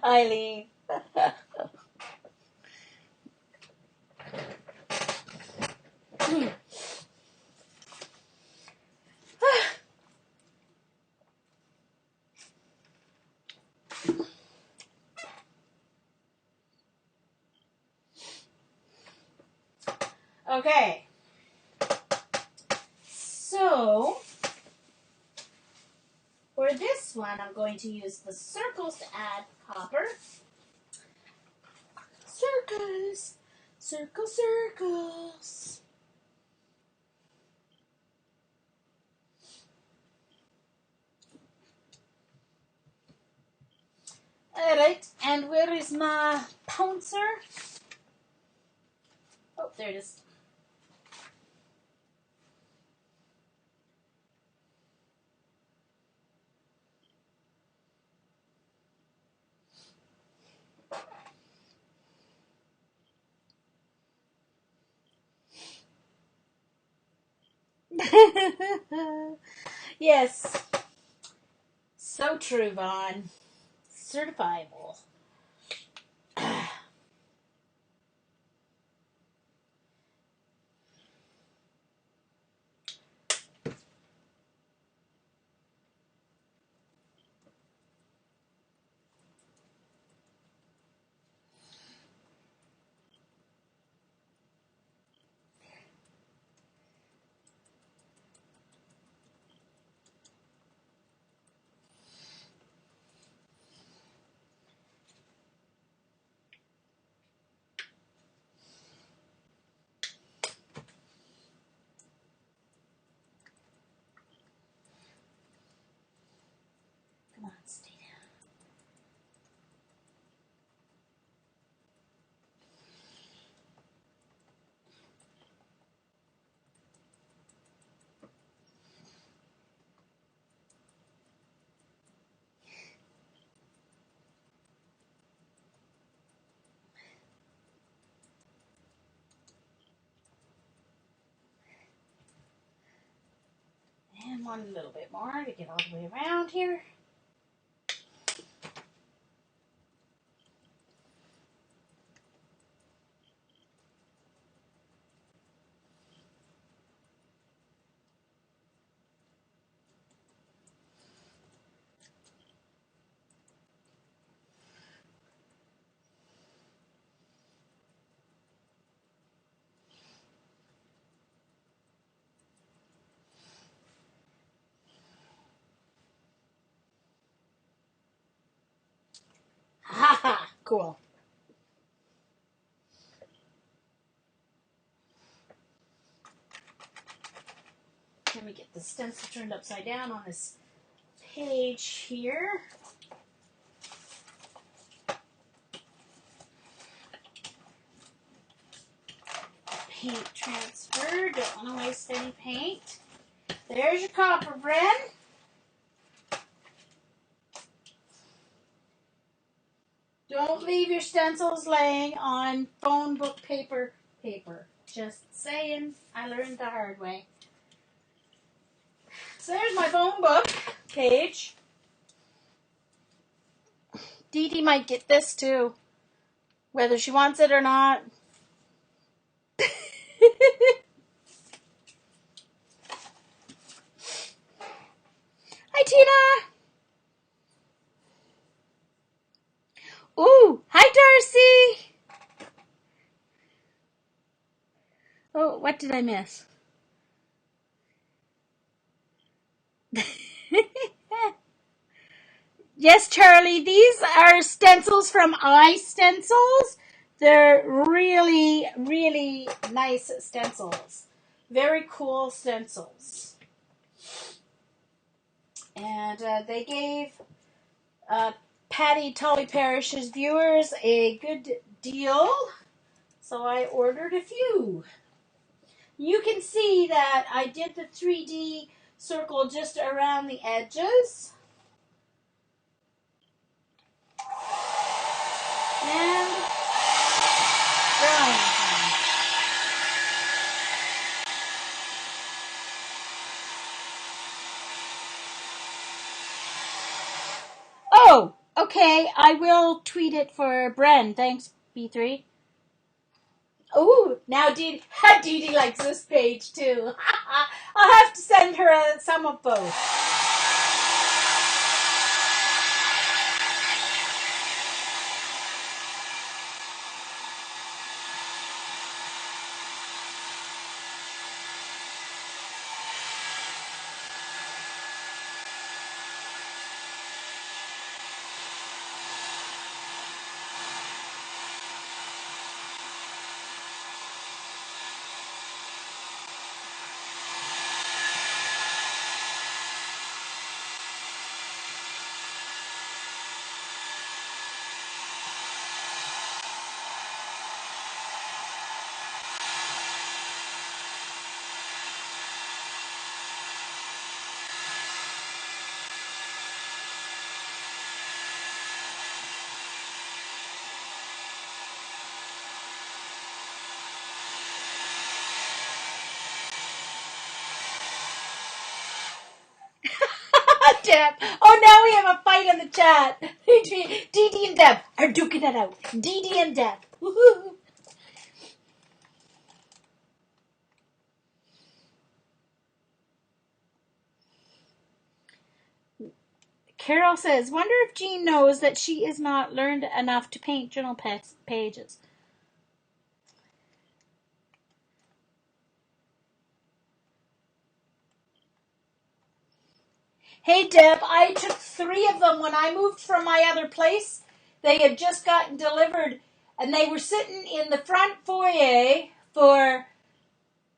Eileen. Okay. So, for this one, I'm going to use the circles to add copper. Circles. Circle, circles. Alright, and where is my pouncer? Oh, there it is. Yes. So true, Vaughn. Certifiable. Come on, stay down. And one little bit more to get all the way around here. Ha ha! Cool. Let me get the stencil turned upside down on this page here. Paint transfer. Don't want to waste any paint. There's your copper, Bren. Don't leave your stencils laying on phone book paper. Just saying. I learned the hard way. So there's my phone book page. Dee Dee might get this too, whether she wants it or not. Hi, Tina. Ooh, hi, Darcy. Oh, what did I miss? Yes, Charlie, these are stencils from iStencils. They're really, really nice stencils. Very cool stencils. And they gave Patty Tully Parrish's viewers a good deal. So I ordered a few. You can see that I did the 3D circle just around the edges. And drawing time. Oh, Okay, I will tweet it for Bren. Thanks, B3. Ooh, now Dee Dee likes this page too. I'll have to send her some of both. Deb. Oh, now we have a fight in the chat. Dee Dee and Deb are duking it out. Dee Dee and Deb. Woohoo. Carol says, wonder if Jean knows that she is not learned enough to paint journal pages. Hey, Deb, I took 3 of them when I moved from my other place. They had just gotten delivered, and they were sitting in the front foyer for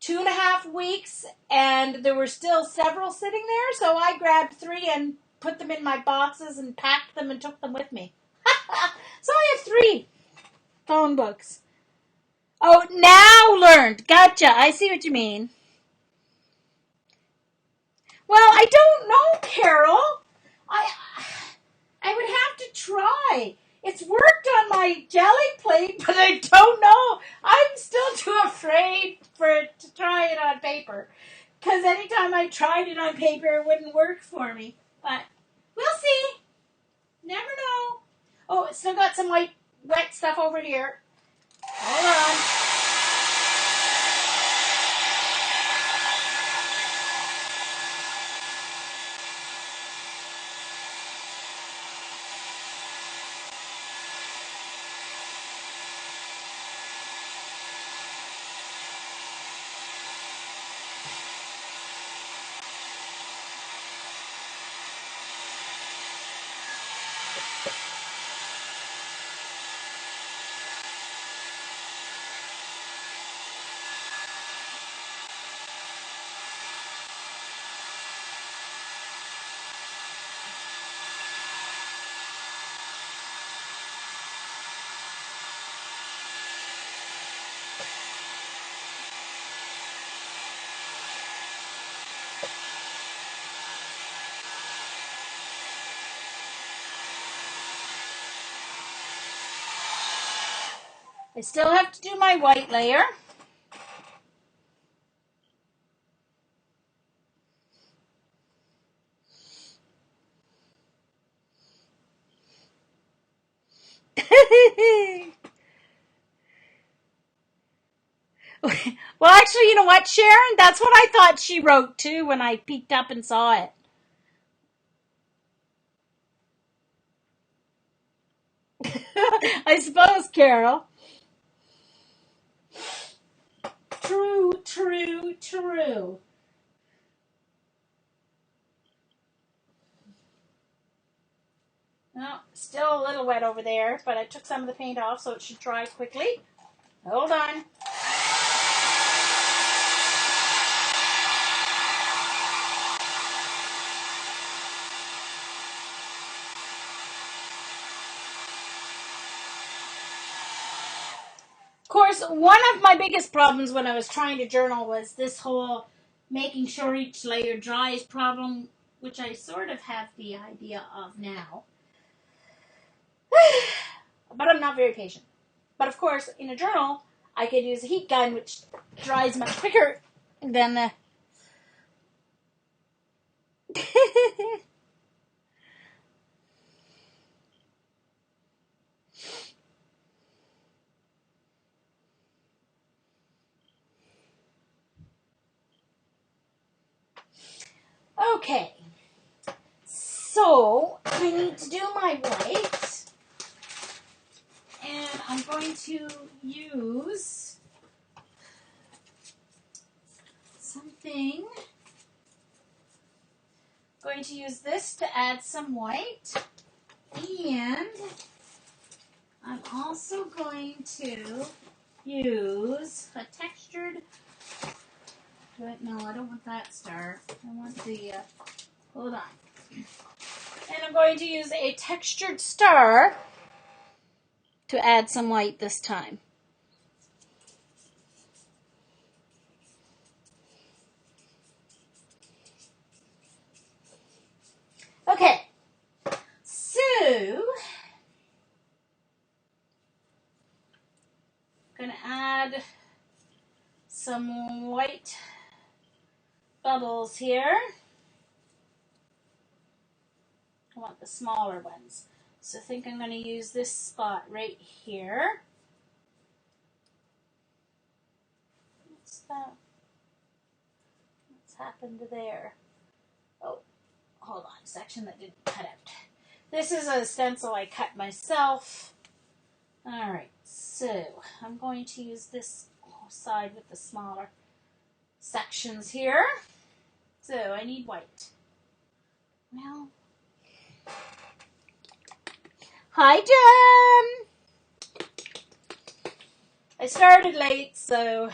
2.5 weeks, and there were still several sitting there, so I grabbed 3 and put them in my boxes and packed them and took them with me. So I have 3 phone books. Oh, now learned. Gotcha. I see what you mean. Well, I don't know, Carol. I would have to try. It's worked on my jelly plate, but I don't know. I'm still too afraid to try it on paper. Because anytime I tried it on paper, it wouldn't work for me. But we'll see. Never know. Oh, it's still got some wet stuff over here. Hold on. I still have to do my white layer. Well, actually, you know what, Sharon? That's what I thought she wrote, too, when I peeked up and saw it. I suppose, Carol. True, true, true. Well, still a little wet over there, but I took some of the paint off, so it should dry quickly. Hold on. Of course, one of my biggest problems when I was trying to journal was this whole making sure each layer dries problem, which I sort of have the idea of now. But I'm not very patient. But of course, in a journal, I could use a heat gun, which dries much quicker than the... So I need to do my white, and I'm going to use something. I'm going to use this to add some white, and I'm also going to use a textured. No, I don't want that star. I want the. Hold on. And I'm going to use a textured star to add some white this time. Okay, so I'm going to add some white bubbles here. I want the smaller ones. So I think I'm going to use this spot right here. What's that? What's happened to there? Oh, hold on, section that didn't cut out. This is a stencil I cut myself. Alright, so I'm going to use this side with the smaller sections here. So I need white. Well, hi Jem! I started late, so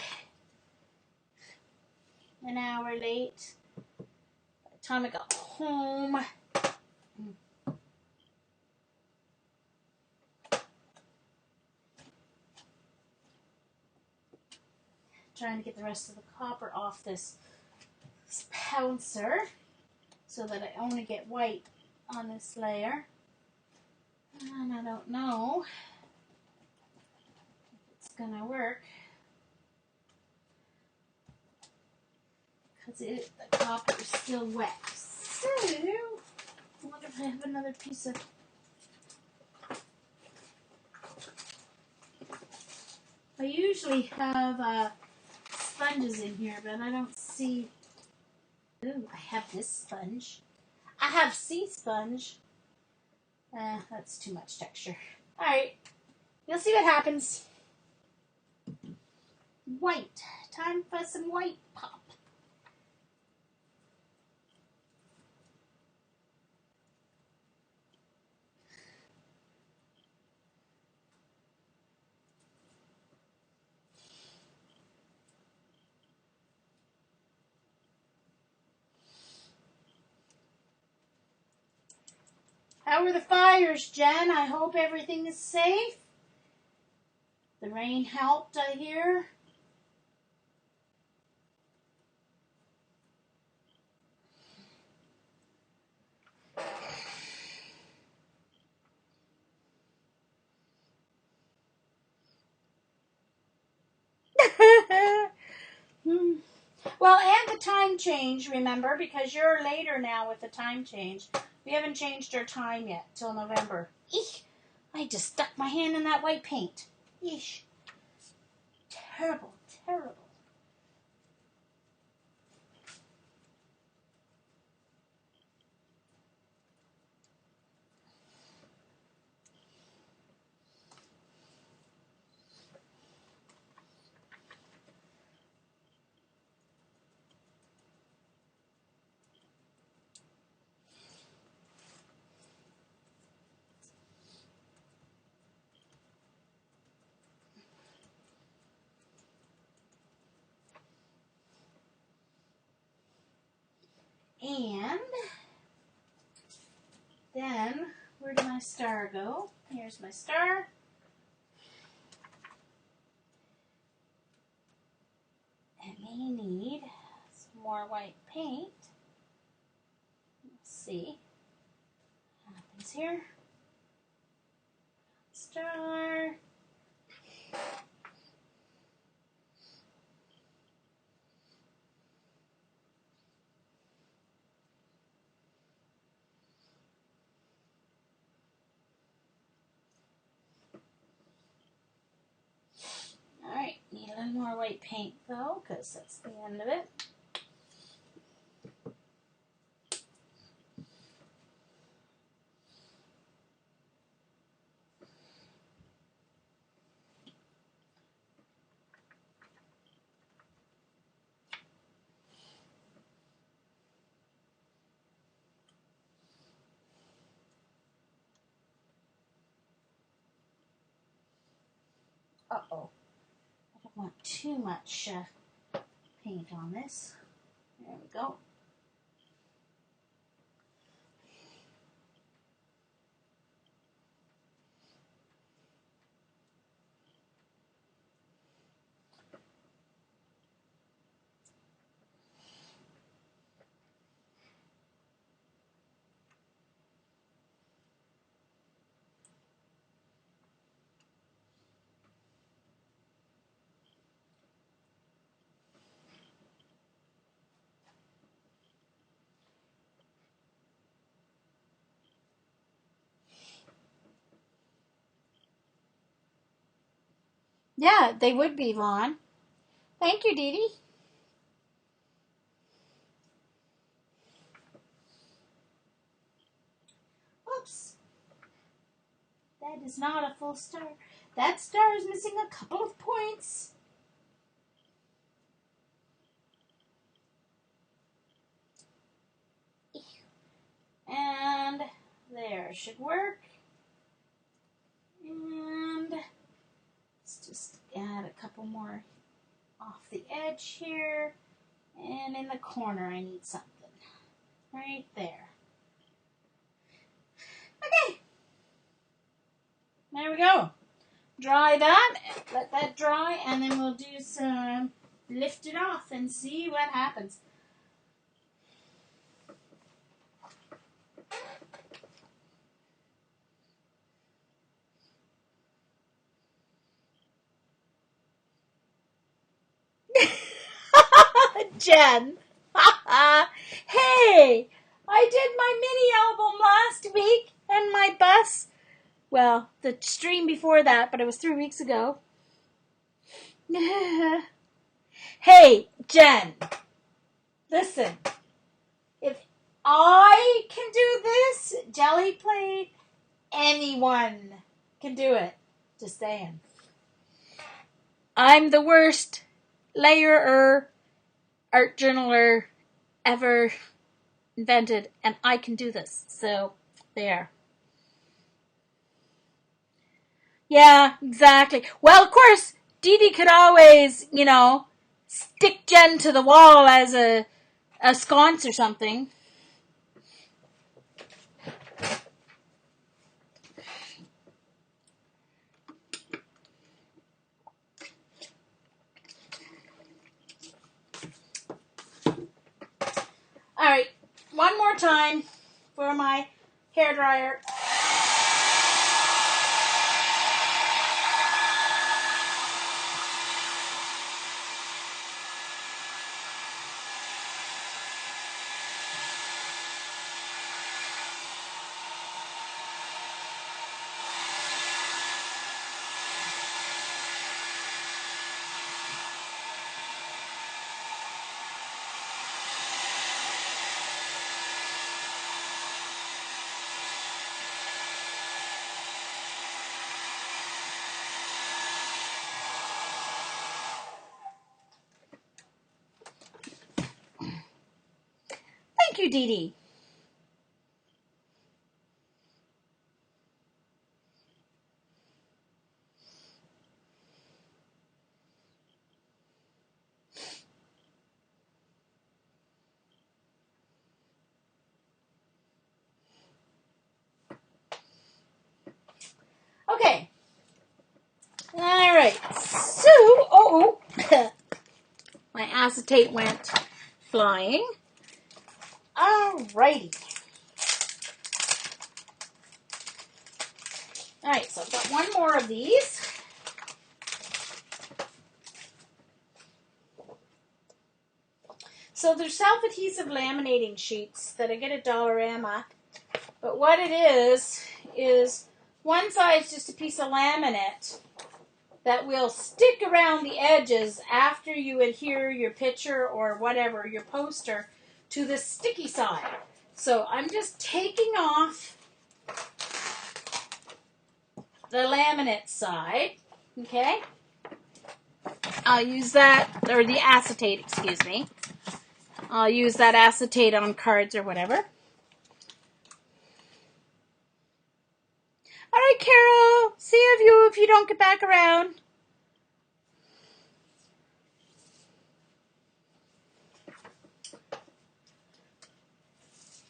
an hour late. By the time I got home, trying to get the rest of the copper off this pouncer so that I only get white on this layer. And I don't know if it's gonna work because the copper is still wet. So I wonder if I have another piece of. I usually have sponges in here, but I don't see. Ooh, I have this sponge. I have sea sponge. That's too much texture. Alright, you'll see what happens. White. Time for some white pop. How are the fires, Jen? I hope everything is safe. The rain helped, I hear. Well, and the time change, remember, because you're later now with the time change. We haven't changed our time yet till November. Eesh, I just stuck my hand in that white paint. Eesh. Terrible, terrible. And then, where did my star go? Here's my star. I may need some more white paint. Let's see what happens here. Star. Alright, need a little more white paint though, because that's the end of it. Uh-oh. I don't want too much paint on this. There we go. Yeah, they would be, Vaughn. Thank you, Dee Dee. Oops. That is not a full star. That star is missing a couple of points. And there, should work. And let's just add a couple more off the edge here. And in the corner, I need something. Right there. Okay. There we go. Dry that. Let that dry. And then we'll do some lift it off and see what happens. Jen. Hey, I did my mini album last week and my bus. Well, the stream before that, but it was 3 weeks ago. Hey, Jen. Listen. If I can do this, Gelli play, anyone can do it. Just saying. I'm the worst layerer, art journaler ever invented, and I can do this. So, there. Yeah, exactly. Well, of course, Dee Dee could always, stick Jen to the wall as a sconce or something. All right, one more time for my hairdryer. Thank you, Dee Dee. Okay. All right. So, my acetate went flying. All righty. All right, so I've got one more of these. So they're self-adhesive laminating sheets that I get at Dollarama. But what it is one side's just a piece of laminate that will stick around the edges after you adhere your picture or whatever, your poster, to the sticky side. So I'm just taking off the laminate side, okay? I'll use that, or the acetate, excuse me. I'll use that acetate on cards or whatever. All right, Carol, see you if you don't get back around.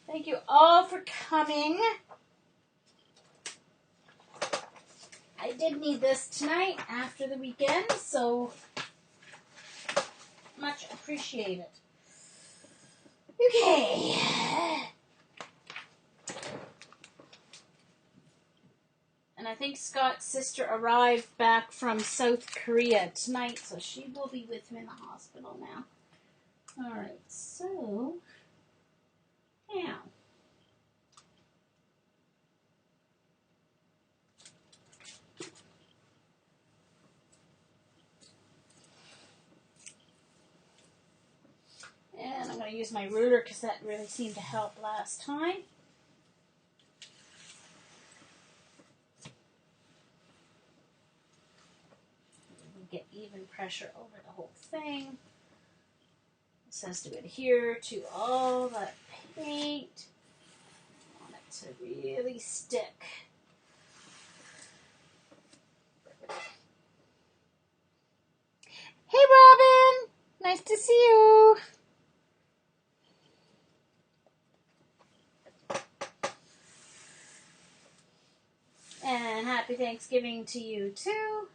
Thank you all for coming. I did need this tonight after the weekend, so much appreciated. Okay. And I think Scott's sister arrived back from South Korea tonight, so she will be with him in the hospital now. All right, so now. And I'm going to use my ruler because that really seemed to help last time. Get even pressure over the whole thing. It says to adhere to all that paint. I want it to really stick. Hey, Robin! Nice to see you. And happy Thanksgiving to you, too.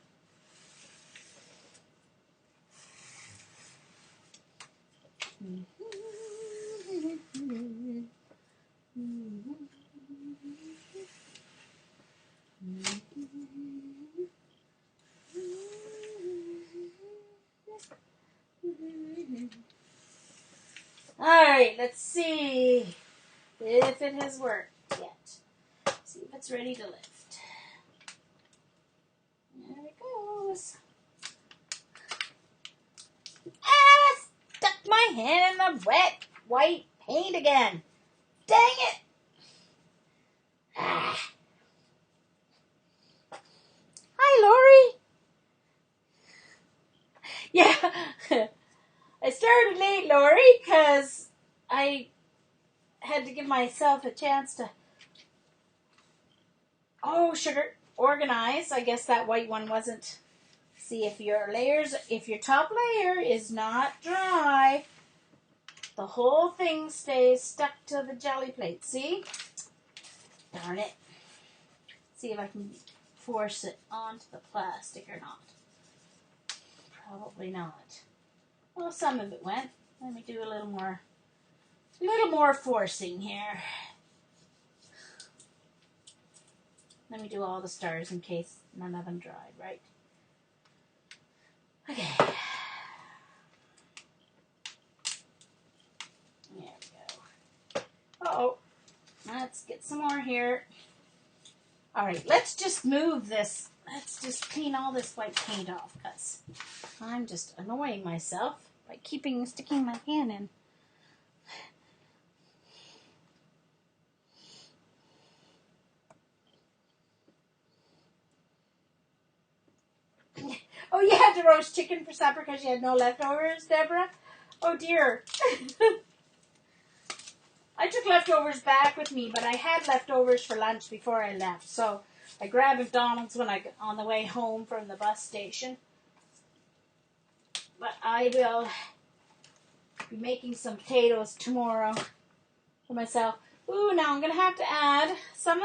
Alright, let's see if it has worked yet. See if it's ready to lift. There it goes. Ah! Stuck my hand in the wet white paint again. Dang it! Ah. Hi, Lori. Yeah, I started late, Lori, because I had to give myself a chance to, sugar, organize. I guess that white one wasn't. See if your top layer is not dry, the whole thing stays stuck to the jelly plate. See? Darn it. See if I can force it onto the plastic or not. Probably not. Well, some of it went. Let me do a little more forcing here. Let me do all the stars in case none of them dried, right? Okay. There we go. Uh-oh. Let's get some more here. All right, let's just move this. Let's just clean all this white paint off because I'm just annoying myself by sticking my hand in. Oh, you had to roast chicken for supper because you had no leftovers, Deborah? Oh, dear. I took leftovers back with me, but I had leftovers for lunch before I left. So I grabbed McDonald's on the way home from the bus station. But I will be making some potatoes tomorrow for myself. Ooh, now I'm going to have to add some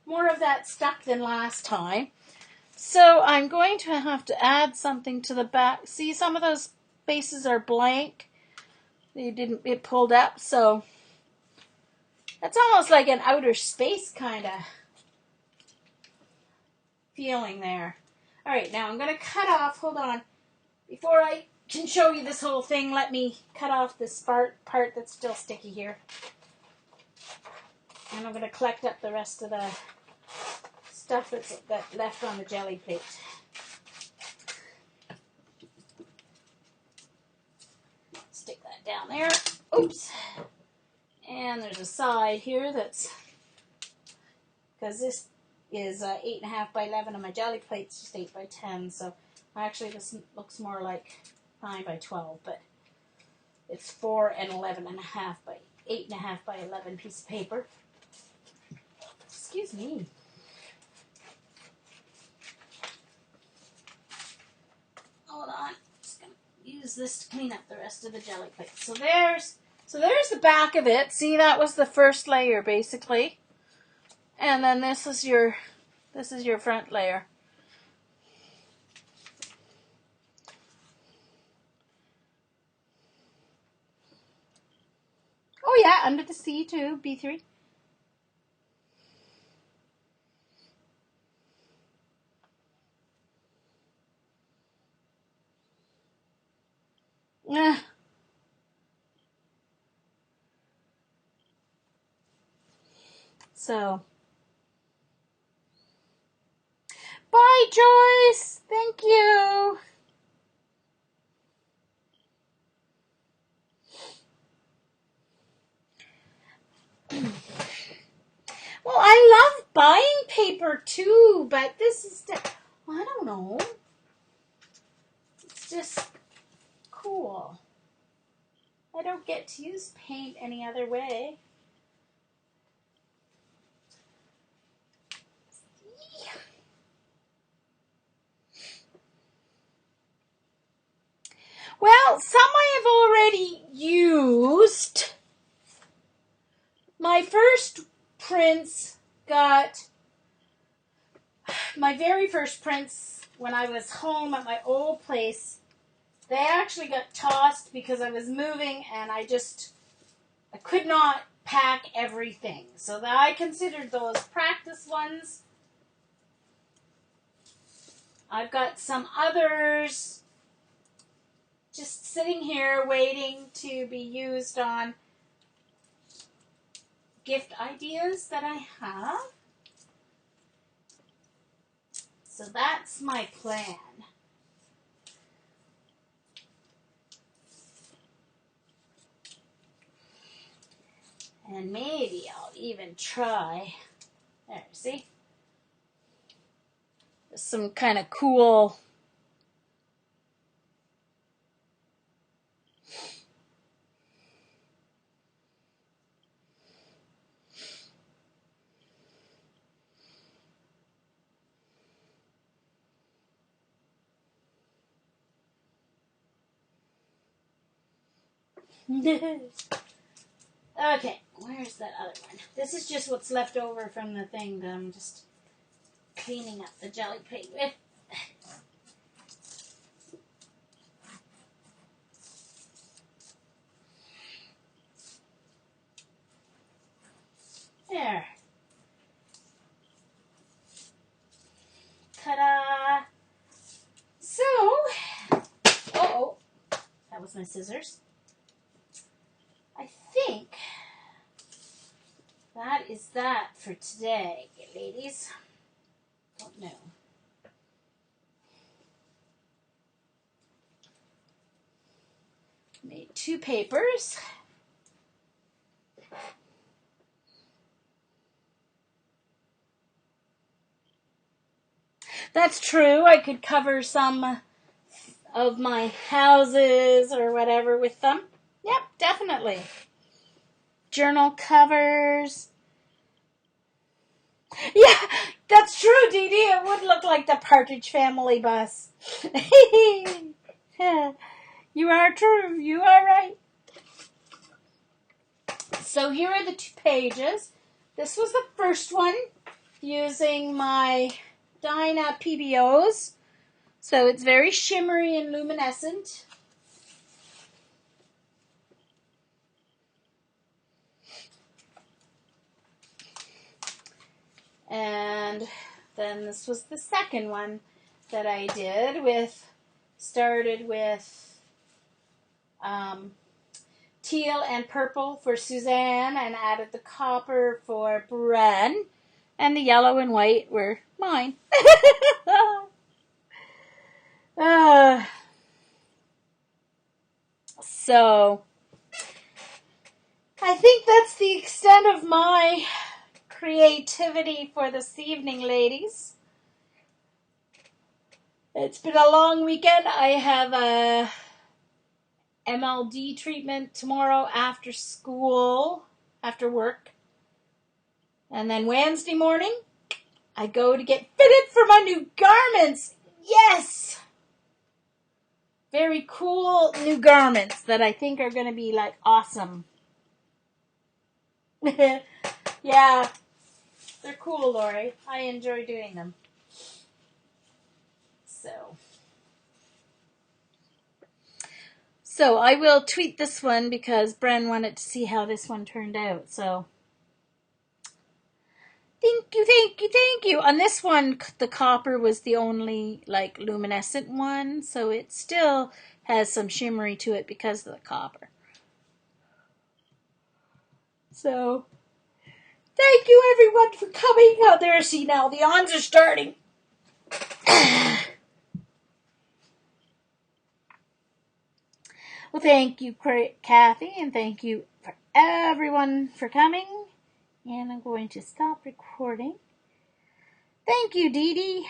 more of that stuck than last time. So I'm going to have to add something to the back. See, some of those spaces are blank. It pulled up, so that's almost like an outer space kind of feeling there. All right, now I'm going to cut off. Hold on. Before I can show you this whole thing, let me cut off this part that's still sticky here. And I'm going to collect up the rest of the stuff that's left on the jelly plate. Stick that down there. Oops. And there's a side here that's, because this is 8.5 by 11 and my jelly plate's just 8 by 10. So actually this looks more like 9 by 12, but it's 4 and 11.5 by 8.5 by 11 piece of paper. Excuse me. Hold on. Just going to use this to clean up the rest of the jelly plate. So there's So there's the back of it. See, that was the first layer, basically. And then this is your front layer. Oh yeah, under the sea too, B3. So, bye Joyce, thank you. Well, I love buying paper too, but this is, I don't know. It's just cool. I don't get to use paint any other way. Well, some I have already used. My first prints my very first prints when I was home at my old place, they actually got tossed because I was moving and I could not pack everything. So that I considered those practice ones. I've got some others just sitting here waiting to be used on gift ideas that I have. So that's my plan. And maybe I'll even try, there, see? Some kind of cool okay, where's that other one? This is just what's left over from the thing that I'm just cleaning up the jelly plate with. There. Ta-da! So, uh-oh, that was my scissors. I think that is that for today, ladies. Don't know. Made 2 papers. That's true. I could cover some of my houses or whatever with them. Yep, definitely. Journal covers. Yeah, that's true, Dee Dee. It would look like the Partridge Family bus. You are true. You are right. So here are the 2 pages. This was the first one using my Dyna PBOs. So it's very shimmery and luminescent. And then this was the second one that I did started with teal and purple for Suzanne and added the copper for Bren. And the yellow and white were mine. So, I think that's the extent of my creativity for this evening, ladies. It's been a long weekend. I have a MLD treatment tomorrow after school, after work. And then Wednesday morning, I go to get fitted for my new garments. Yes! Very cool new garments that I think are going to be like awesome. Yeah, they're cool, Lori. I enjoy doing them. So I will tweet this one because Bren wanted to see how this one turned out. So thank you, thank you, thank you. On this one, the copper was the only like luminescent one, so it still has some shimmery to it because of the copper. So thank you everyone for coming out there. See, now the ons are starting. Well, thank you, Kathy, and thank you for everyone for coming. And I'm going to stop recording. Thank you, Dee Dee.